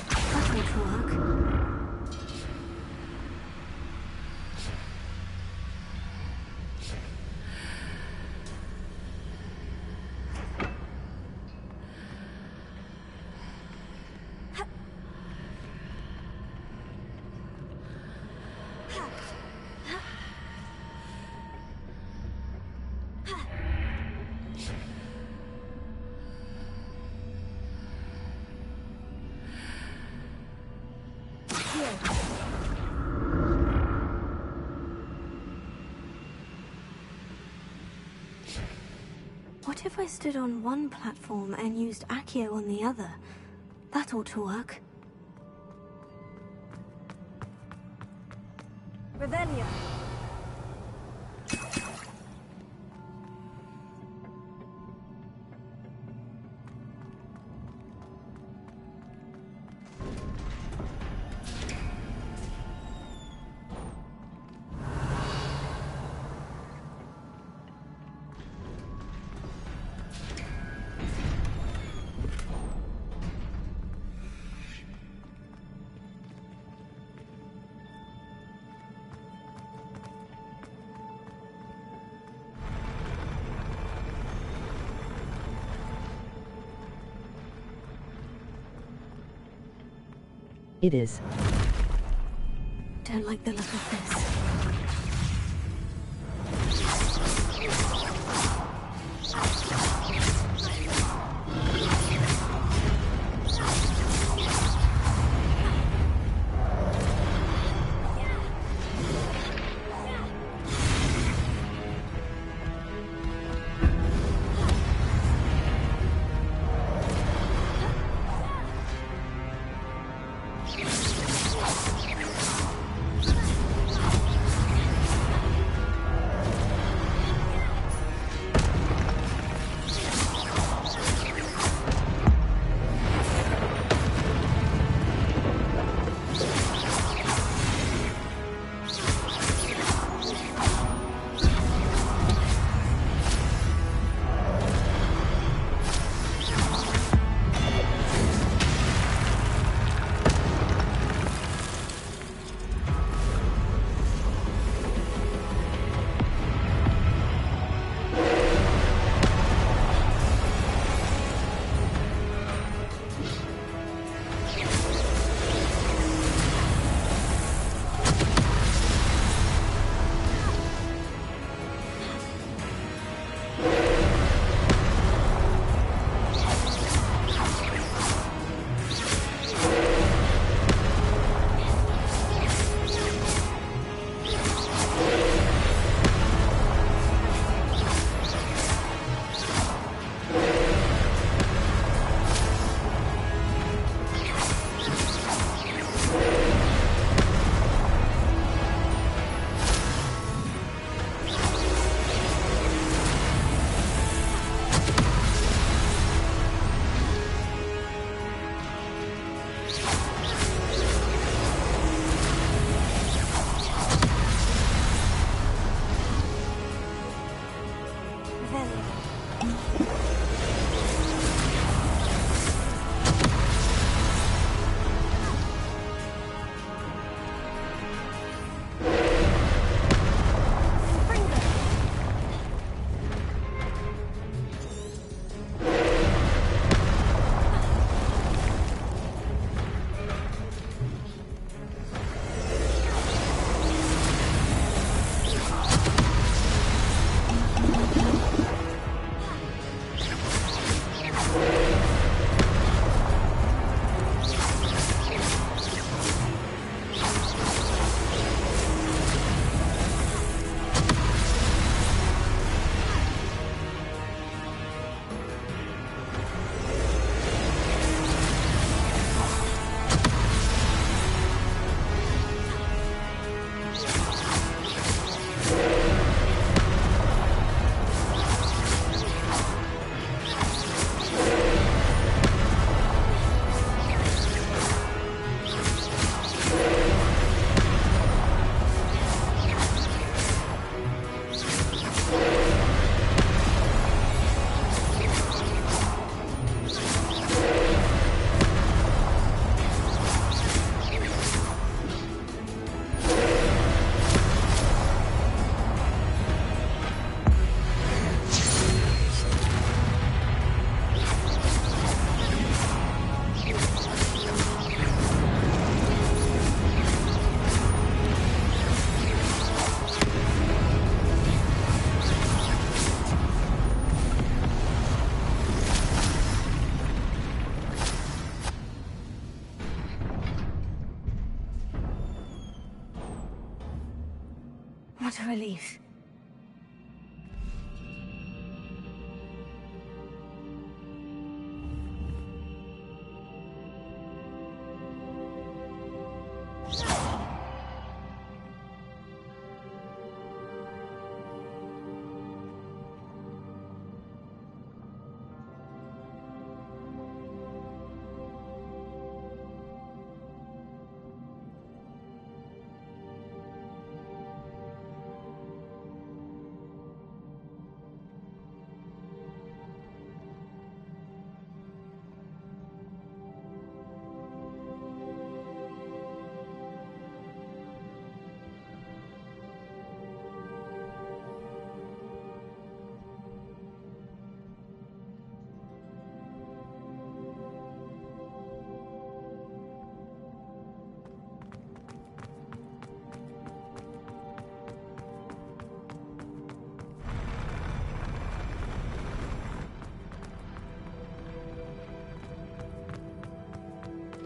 That ought to work. What if I stood on one platform and used Accio on the other? That ought to work. Revelio. It is. Don't like the look of this. What a relief.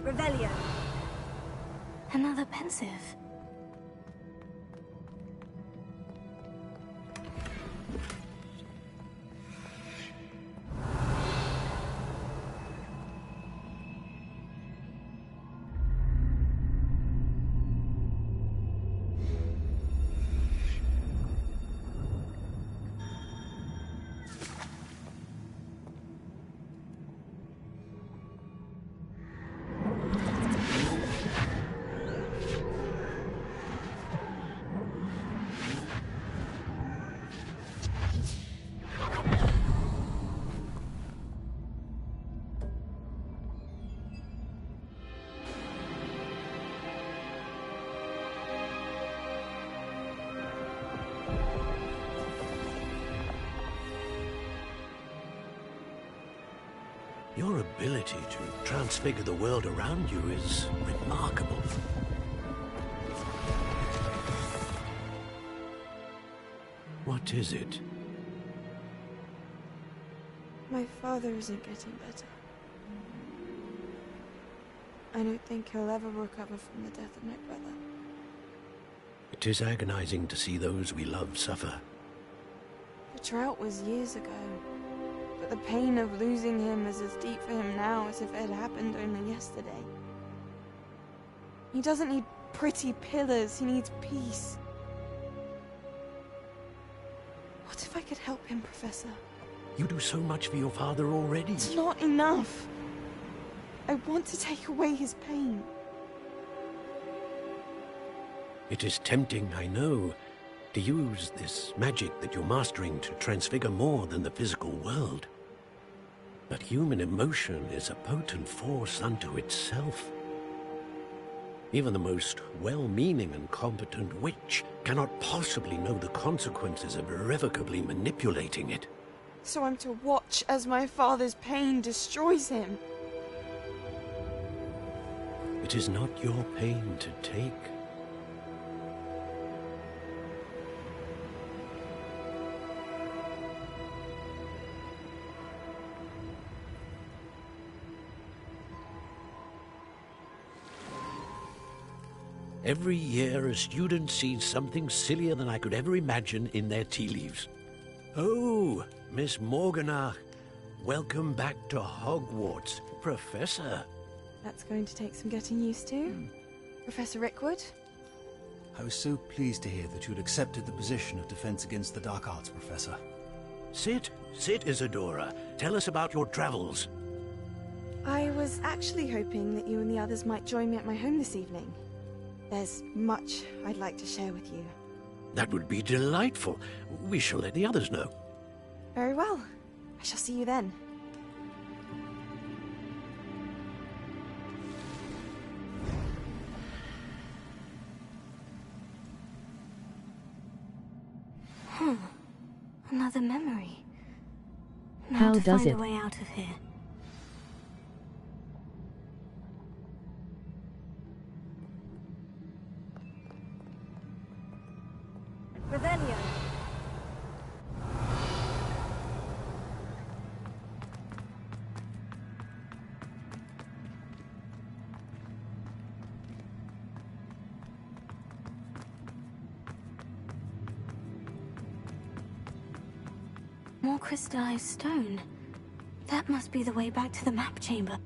Revelio. Another pensive. Your ability to transfigure the world around you is remarkable. What is it? My father isn't getting better. I don't think he'll ever recover from the death of my brother. It is agonizing to see those we love suffer. The drought was years ago, but the pain of losing him is as deep for him now as if it had happened only yesterday. He doesn't need pretty pillars, he needs peace. What if I could help him, Professor? You do so much for your father already. It's not enough. I want to take away his pain. It is tempting, I know, to use this magic that you're mastering to transfigure more than the physical world. But human emotion is a potent force unto itself. Even the most well-meaning and competent witch cannot possibly know the consequences of irrevocably manipulating it. So I'm to watch as my father's pain destroys him. It is not your pain to take. Every year, a student sees something sillier than I could ever imagine in their tea leaves. Oh, Miss Morganach, welcome back to Hogwarts, Professor. That's going to take some getting used to. Professor Rickwood? I was so pleased to hear that you'd accepted the position of Defense Against the Dark Arts, Professor. Sit, Isadora. Tell us about your travels. I was actually hoping that you and the others might join me at my home this evening. There's much I'd like to share with you. That would be delightful. We shall let the others know. Very well. I shall see you then. Another memory. Now How to does find it? a way out of here. Revelio. More crystallized stone. That must be the way back to the map chamber.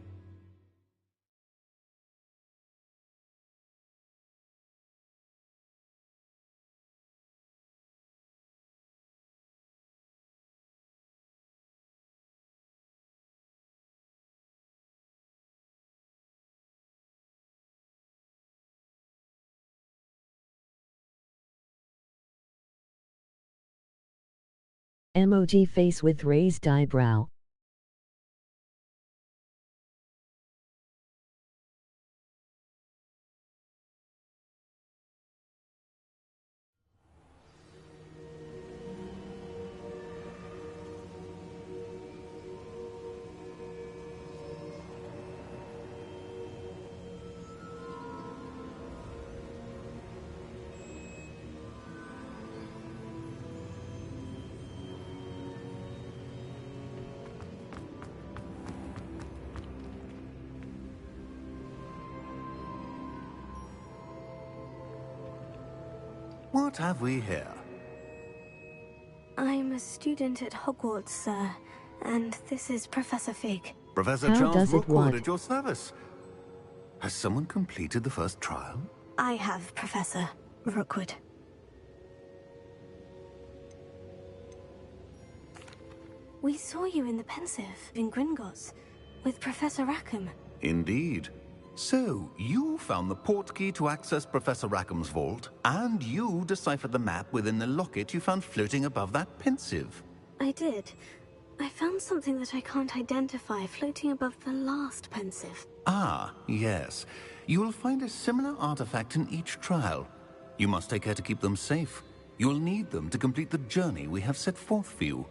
Emoji face with raised eyebrow. What have we here? I'm a student at Hogwarts, sir, and this is Professor Fig. Professor How Charles does it Rookwood what? at your service. Has someone completed the first trial? I have, Professor Rookwood. We saw you in the Pensive in Gringotts with Professor Rackham. Indeed. So, you found the portkey to access Professor Rackham's vault, and you deciphered the map within the locket you found floating above that Pensive. I did. I found something that I can't identify floating above the last Pensive. Ah, yes. You will find a similar artifact in each trial. You must take care to keep them safe. You will need them to complete the journey we have set forth for you.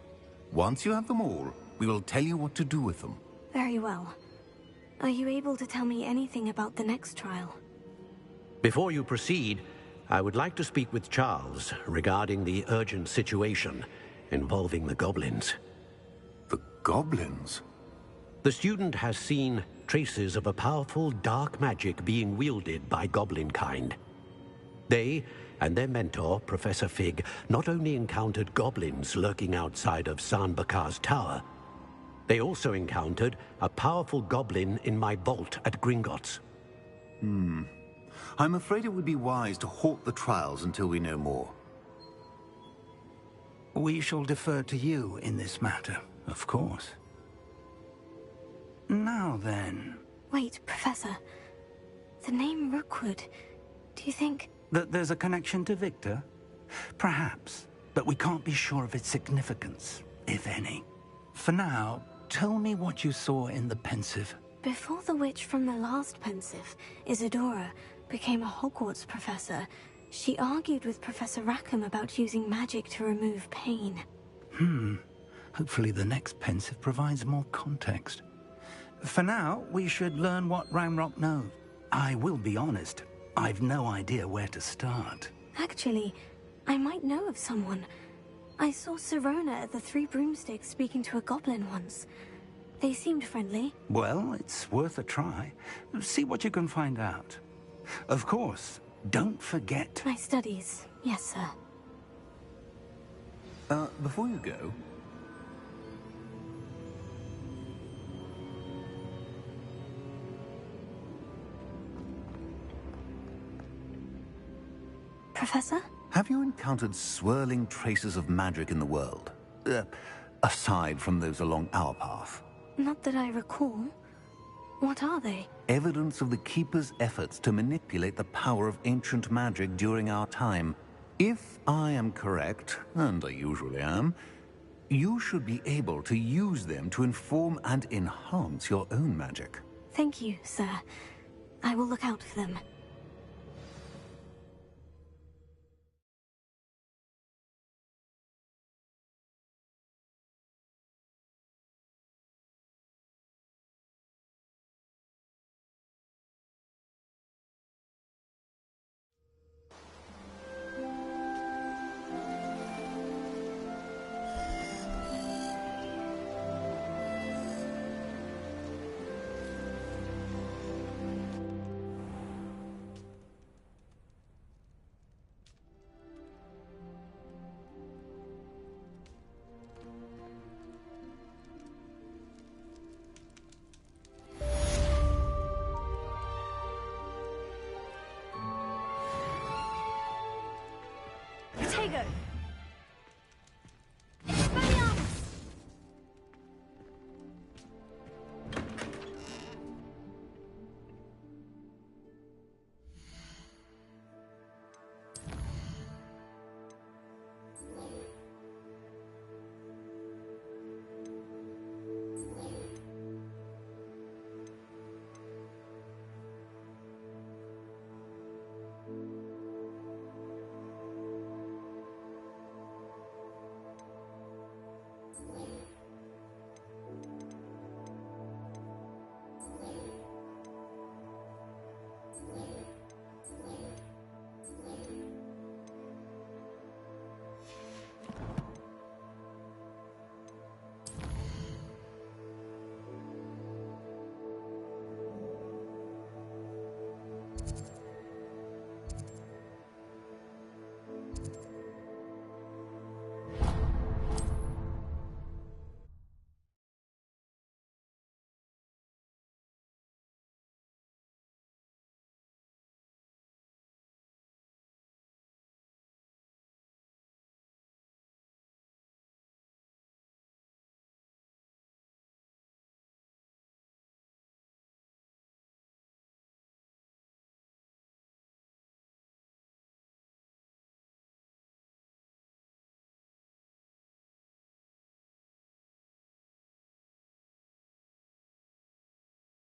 Once you have them all, we will tell you what to do with them. Very well. Are you able to tell me anything about the next trial? Before you proceed, I would like to speak with Charles regarding the urgent situation involving the goblins. The goblins? The student has seen traces of a powerful dark magic being wielded by goblin kind. They and their mentor, Professor Fig, not only encountered goblins lurking outside of Sanbakar's tower, they also encountered a powerful goblin in my vault at Gringotts. I'm afraid it would be wise to halt the trials until we know more. We shall defer to you in this matter, of course. Now then... Wait, Professor. The name Rookwood. Do you think... That there's a connection to Victor? Perhaps, but we can't be sure of its significance, if any. For now, tell me what you saw in the Pensive. Before the witch from the last Pensive, Isadora, became a Hogwarts professor, she argued with Professor Rackham about using magic to remove pain. Hopefully the next Pensive provides more context. For now, we should learn what Ranrock knows. I will be honest, I've no idea where to start. Actually, I might know of someone. I saw Sirona at the Three Broomsticks speaking to a goblin once. They seemed friendly. Well, it's worth a try. See what you can find out. Of course, don't forget... My studies. Yes, sir. Before you go... Professor? Have you encountered swirling traces of magic in the world? Aside from those along our path? Not that I recall. What are they? Evidence of the Keeper's efforts to manipulate the power of ancient magic during our time. If I am correct, and I usually am, you should be able to use them to inform and enhance your own magic. Thank you, sir. I will look out for them. Tego!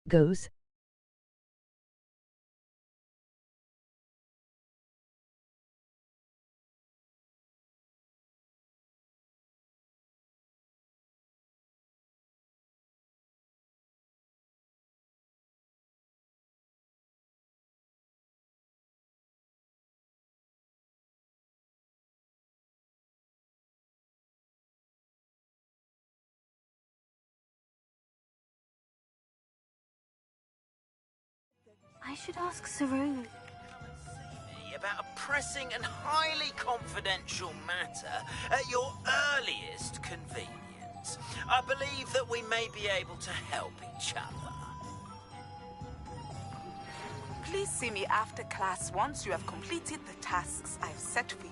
Goes. I should ask Saru. About a pressing and highly confidential matter at your earliest convenience. I believe that we may be able to help each other. Please see me after class once you have completed the tasks I've set for you.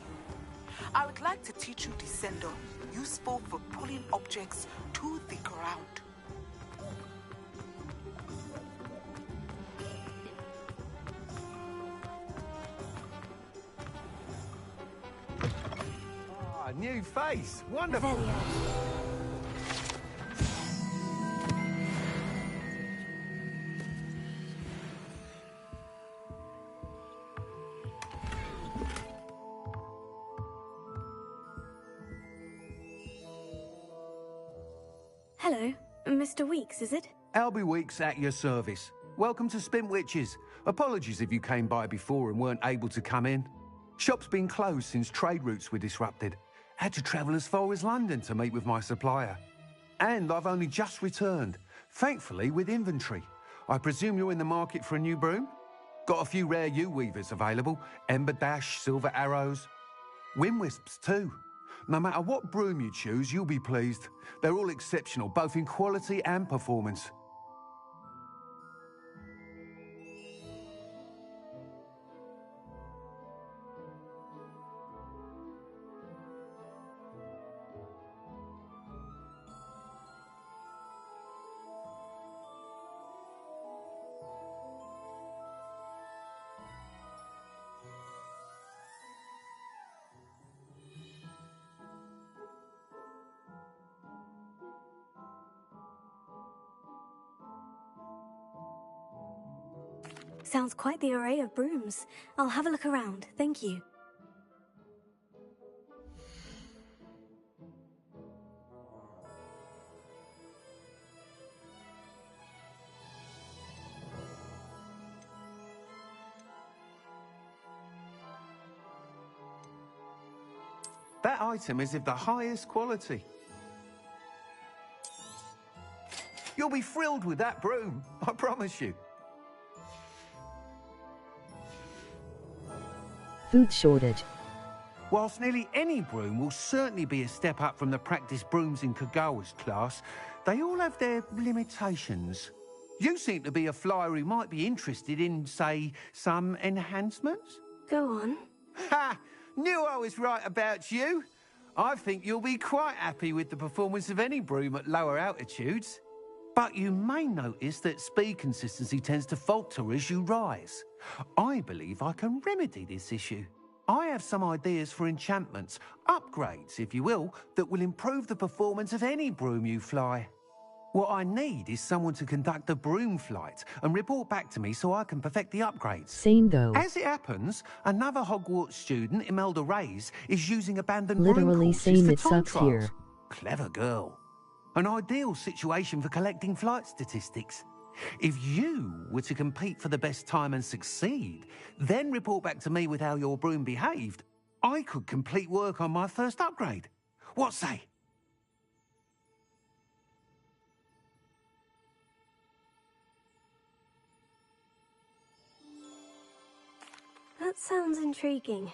I would like to teach you Descendo, useful for pulling objects to the ground. New face. Wonderful. Hello, Mr. Weeks, is it? Albie Weeks at your service. Welcome to Spint Witches. Apologies if you came by before and weren't able to come in. Shop's been closed since trade routes were disrupted. Had to travel as far as London to meet with my supplier. And I've only just returned, thankfully with inventory. I presume you're in the market for a new broom? Got a few rare yew-weavers available, Ember Dash, Silver Arrows. Wind Wisps too. No matter what broom you choose, you'll be pleased. They're all exceptional, both in quality and performance. Sounds quite the array of brooms. I'll have a look around, thank you. That item is of the highest quality. You'll be thrilled with that broom, I promise you. Food shortage. Whilst nearly any broom will certainly be a step up from the practice brooms in Kagawa's class, they all have their limitations. You seem to be a flyer who might be interested in, say, some enhancements? Go on. Ha! Knew I was right about you. I think you'll be quite happy with the performance of any broom at lower altitudes. But you may notice that speed consistency tends to falter as you rise. I believe I can remedy this issue. I have some ideas for enchantments, upgrades, if you will, that will improve the performance of any broom you fly. What I need is someone to conduct a broom flight and report back to me so I can perfect the upgrades. Same though. As it happens, another Hogwarts student, Imelda Reyes, is using abandoned Literally broom courses same, for it time sucks trials. here. Clever girl. An ideal situation for collecting flight statistics. If you were to compete for the best time and succeed, then report back to me with how your broom behaved, I could complete work on my first upgrade. What say? That sounds intriguing.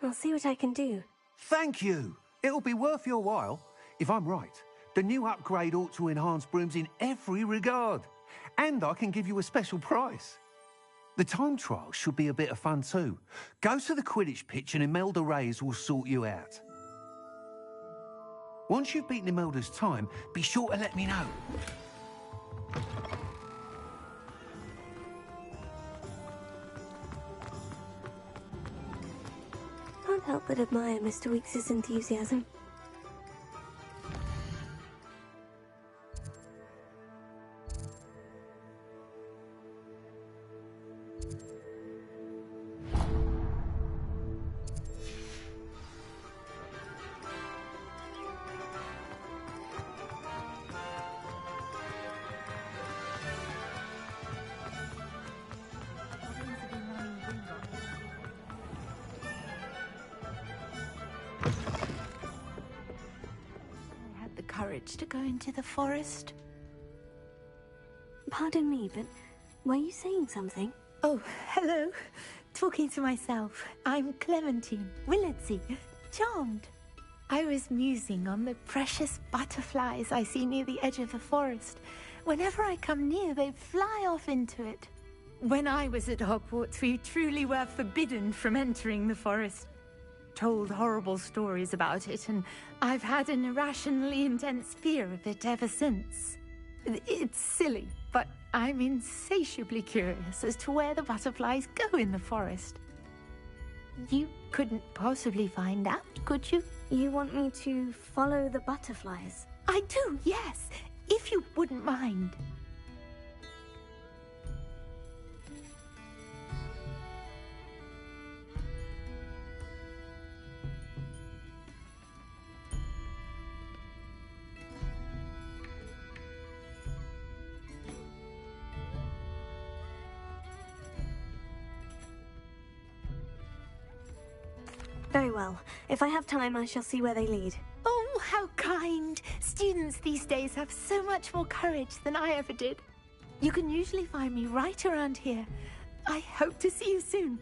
I'll see what I can do. Thank you. It'll be worth your while. If I'm right, the new upgrade ought to enhance brooms in every regard. And I can give you a special price. The time trial should be a bit of fun too. Go to the Quidditch pitch and Imelda Reyes will sort you out. Once you've beaten Imelda's time, be sure to let me know. Can't help but admire Mr. Weekes' enthusiasm. To go into the forest? Pardon me, but were you saying something? Oh, hello. Talking to myself. I'm Clementine Willardsey. Charmed. I was musing on the precious butterflies I see near the edge of the forest. Whenever I come near, they fly off into it. When I was at Hogwarts, we truly were forbidden from entering the forest. Told horrible stories about it, and I've had an irrationally intense fear of it ever since. It's silly, but I'm insatiably curious as to where the butterflies go in the forest. You couldn't possibly find out, could you? You want me to follow the butterflies? I do, yes, if you wouldn't mind. Very well. If I have time, I shall see where they lead. Oh, how kind! Students these days have so much more courage than I ever did. You can usually find me right around here. I hope to see you soon.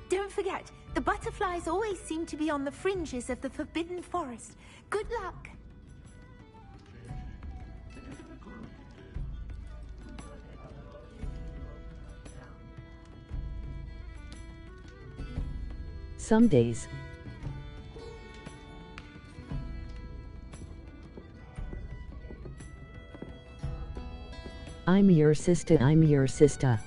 Don't forget, the butterflies always seem to be on the fringes of the Forbidden Forest. Good luck! Some days. I'm your sister, I'm your sister.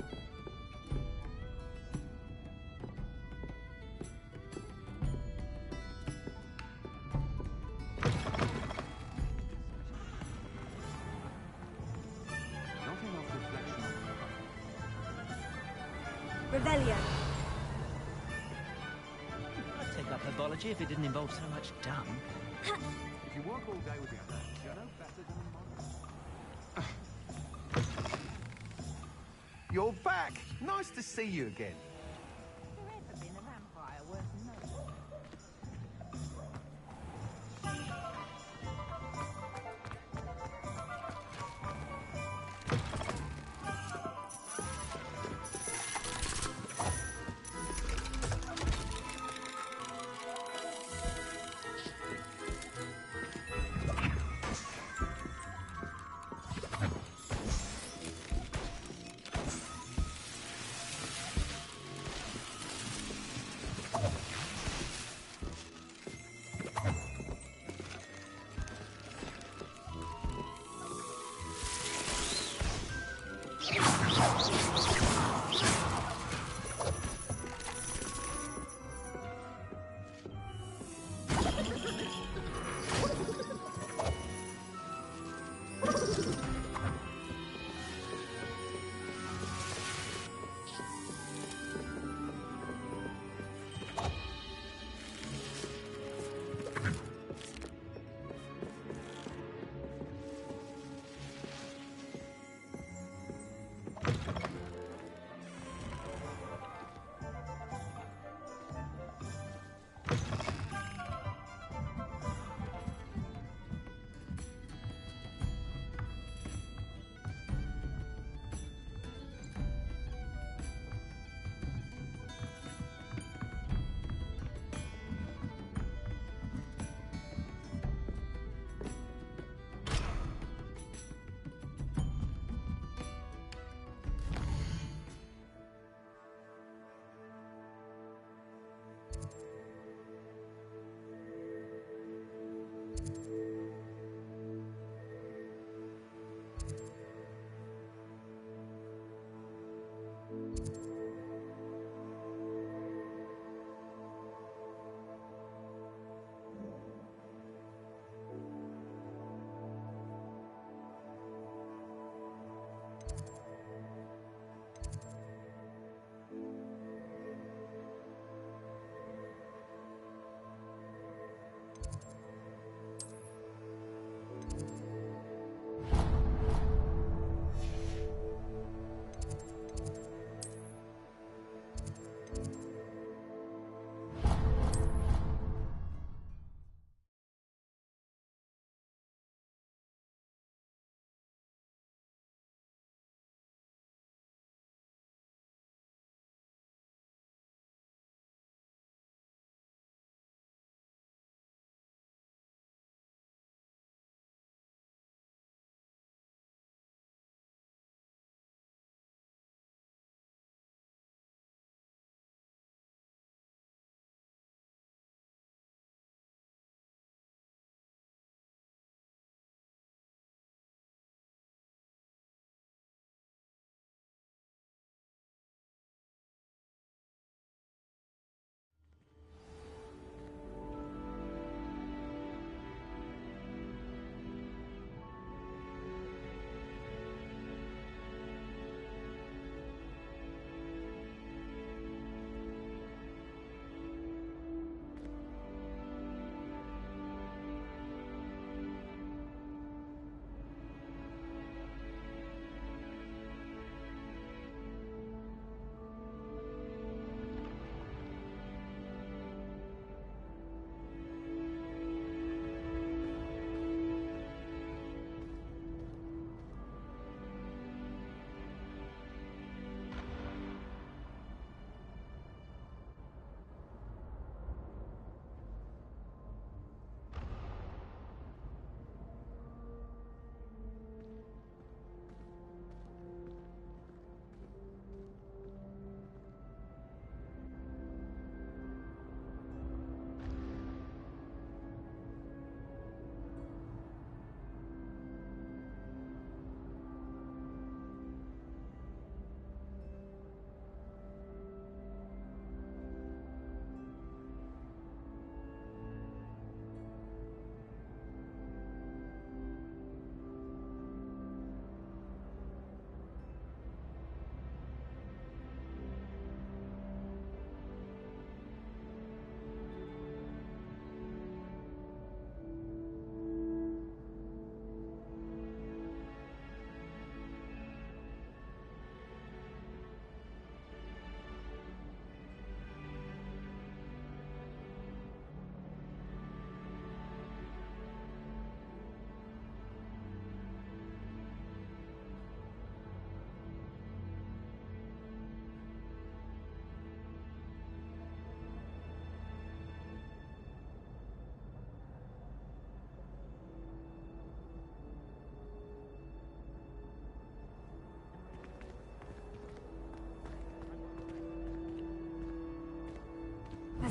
Revelio. I'd take up herbology if it didn't involve so much dung. If you work all day with your hands, you're no better than a model. You're back! Nice to see you again.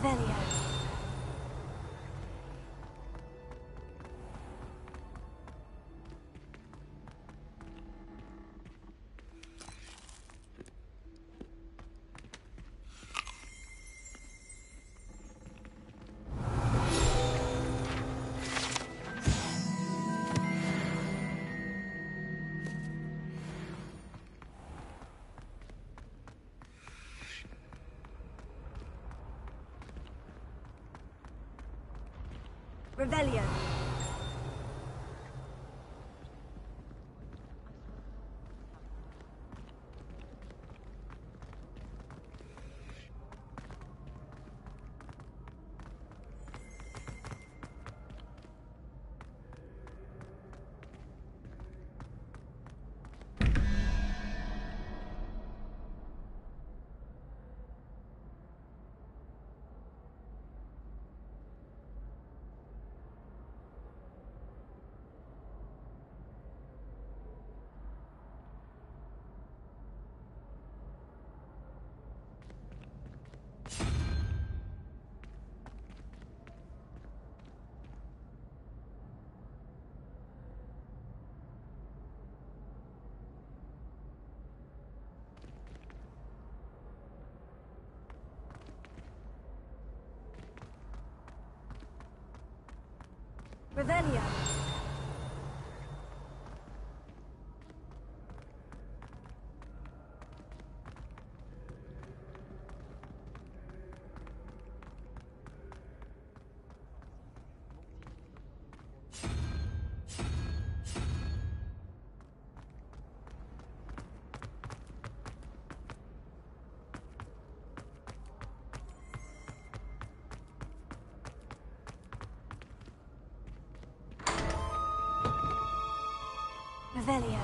Revelio. Revelio. Revelio. Revelio.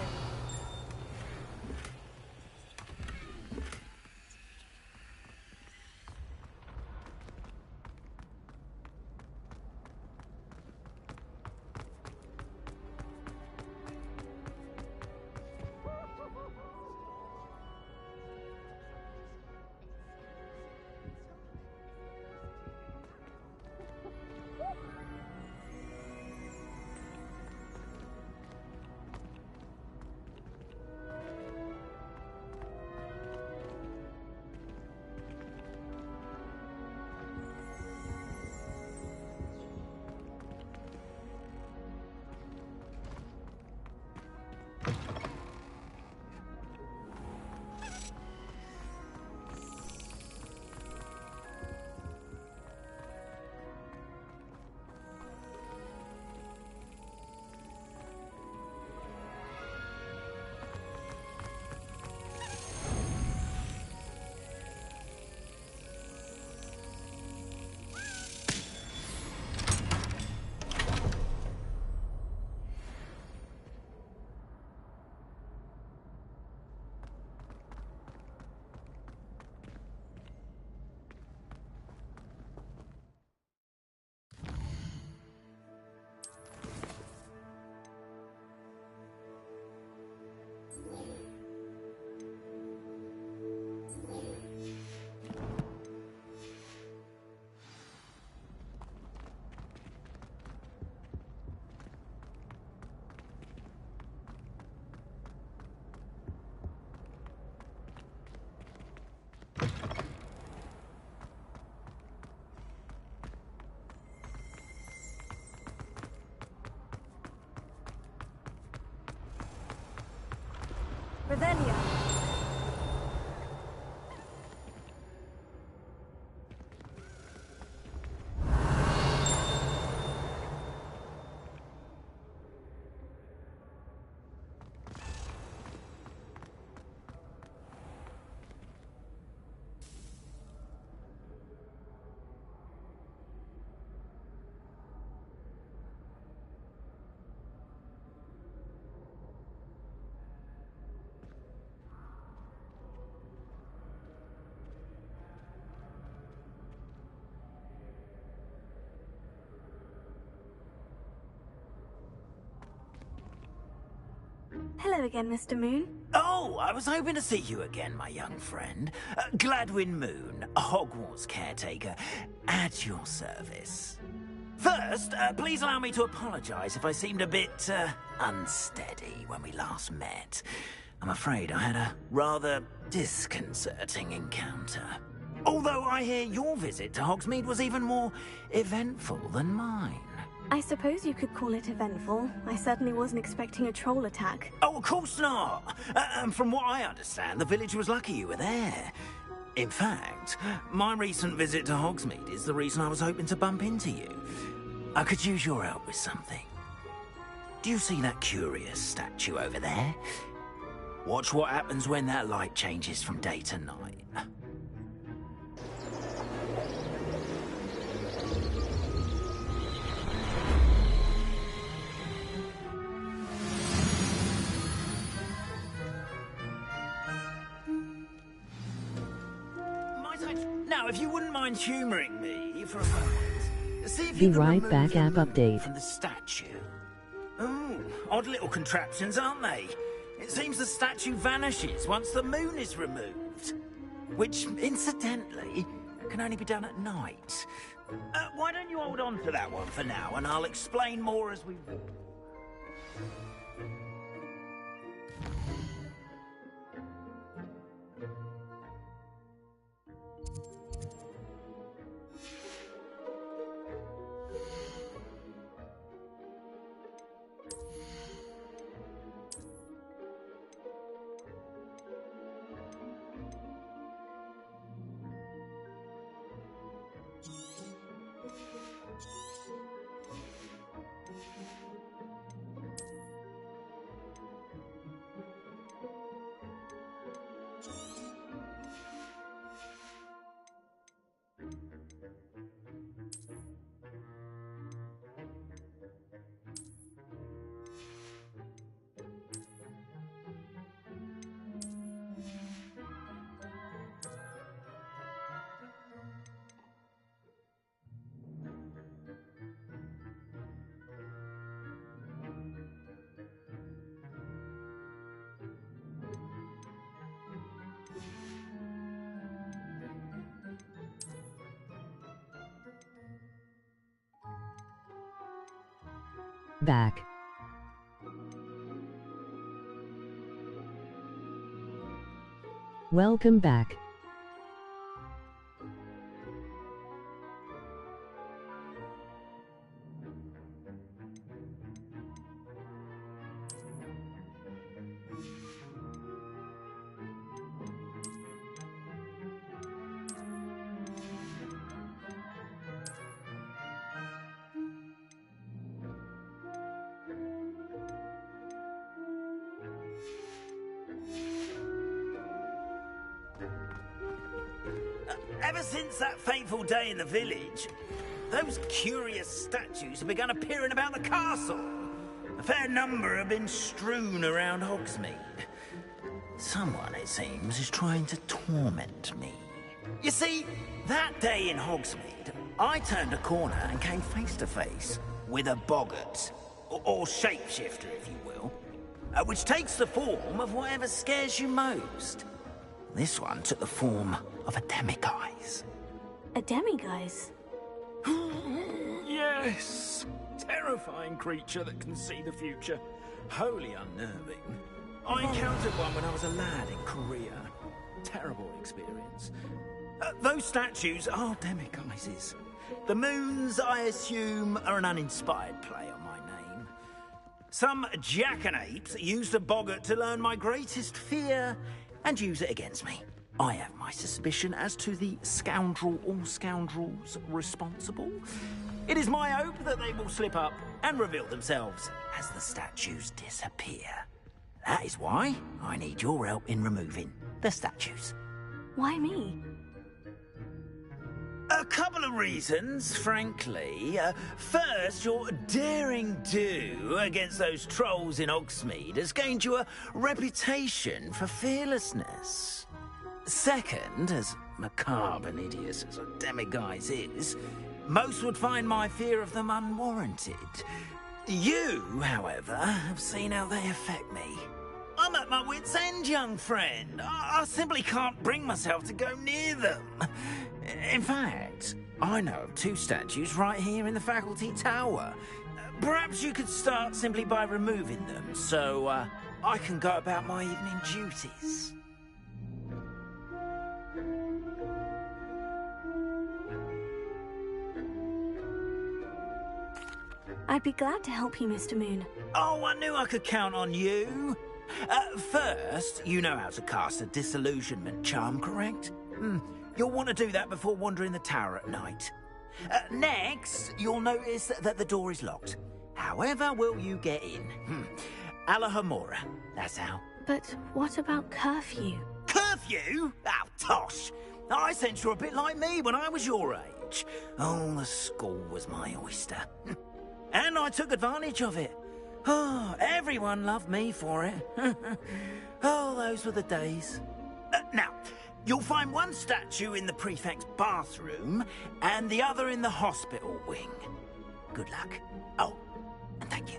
Revelio. Hello again, Mr. Moon. Oh, I was hoping to see you again, my young friend. Gladwin Moon, Hogwarts caretaker, at your service. First, please allow me to apologize if I seemed a bit, unsteady when we last met. I'm afraid I had a rather disconcerting encounter. Although I hear your visit to Hogsmeade was even more eventful than mine. I suppose you could call it eventful. I certainly wasn't expecting a troll attack. Oh, of course not! And from what I understand, the village was lucky you were there. In fact, my recent visit to Hogsmeade is the reason I was hoping to bump into you. I could use your help with something. Do you see that curious statue over there? Watch what happens when that light changes from day to night. Now, if you wouldn't mind humouring me for a moment, see if you Be can right remove back, the app moon update. from the statue. Oh, odd little contraptions, aren't they? It seems the statue vanishes once the moon is removed. Which, incidentally, can only be done at night. Why don't you hold on to that one for now, and I'll explain more as we walk. Back. Welcome back. Ever since that fateful day in the village, those curious statues have begun appearing about the castle. A fair number have been strewn around Hogsmeade. Someone, it seems, is trying to torment me. You see, that day in Hogsmeade, I turned a corner and came face to face with a boggart, or shapeshifter, if you will, which takes the form of whatever scares you most. This one took the form of a demiguise. A demiguise? Yes! Terrifying creature that can see the future. Wholly unnerving. I encountered one when I was a lad in Korea. Terrible experience. Those statues are demiguises. The moons, I assume, are an uninspired play on my name. Some jackanapes used a boggart to learn my greatest fear and use it against me. I have my suspicion as to the scoundrel or scoundrels responsible. It is my hope that they will slip up and reveal themselves as the statues disappear. That is why I need your help in removing the statues. Why me? A couple of reasons, frankly. First, your daring do against those trolls in Hogsmeade has gained you a reputation for fearlessness. Second, as macabre and hideous as a demiguise is, most would find my fear of them unwarranted. You, however, have seen how they affect me. I'm at my wit's end, young friend. I simply can't bring myself to go near them. In fact, I know of two statues right here in the faculty tower. Perhaps you could start simply by removing them, so I can go about my evening duties. I'd be glad to help you, Mr. Moon. Oh, I knew I could count on you. First, you know how to cast a disillusionment charm, correct? You'll want to do that before wandering the tower at night. Next, you'll notice that the door is locked. However will you get in? Alahomora, that's how. But what about curfew? Curfew? Oh, tosh! I sense you're a bit like me when I was your age. Oh, the school was my oyster. And I took advantage of it. Oh, everyone loved me for it. Oh, those were the days. Now, you'll find one statue in the prefect's bathroom and the other in the hospital wing. Good luck. Oh, and thank you.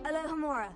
Alohomora.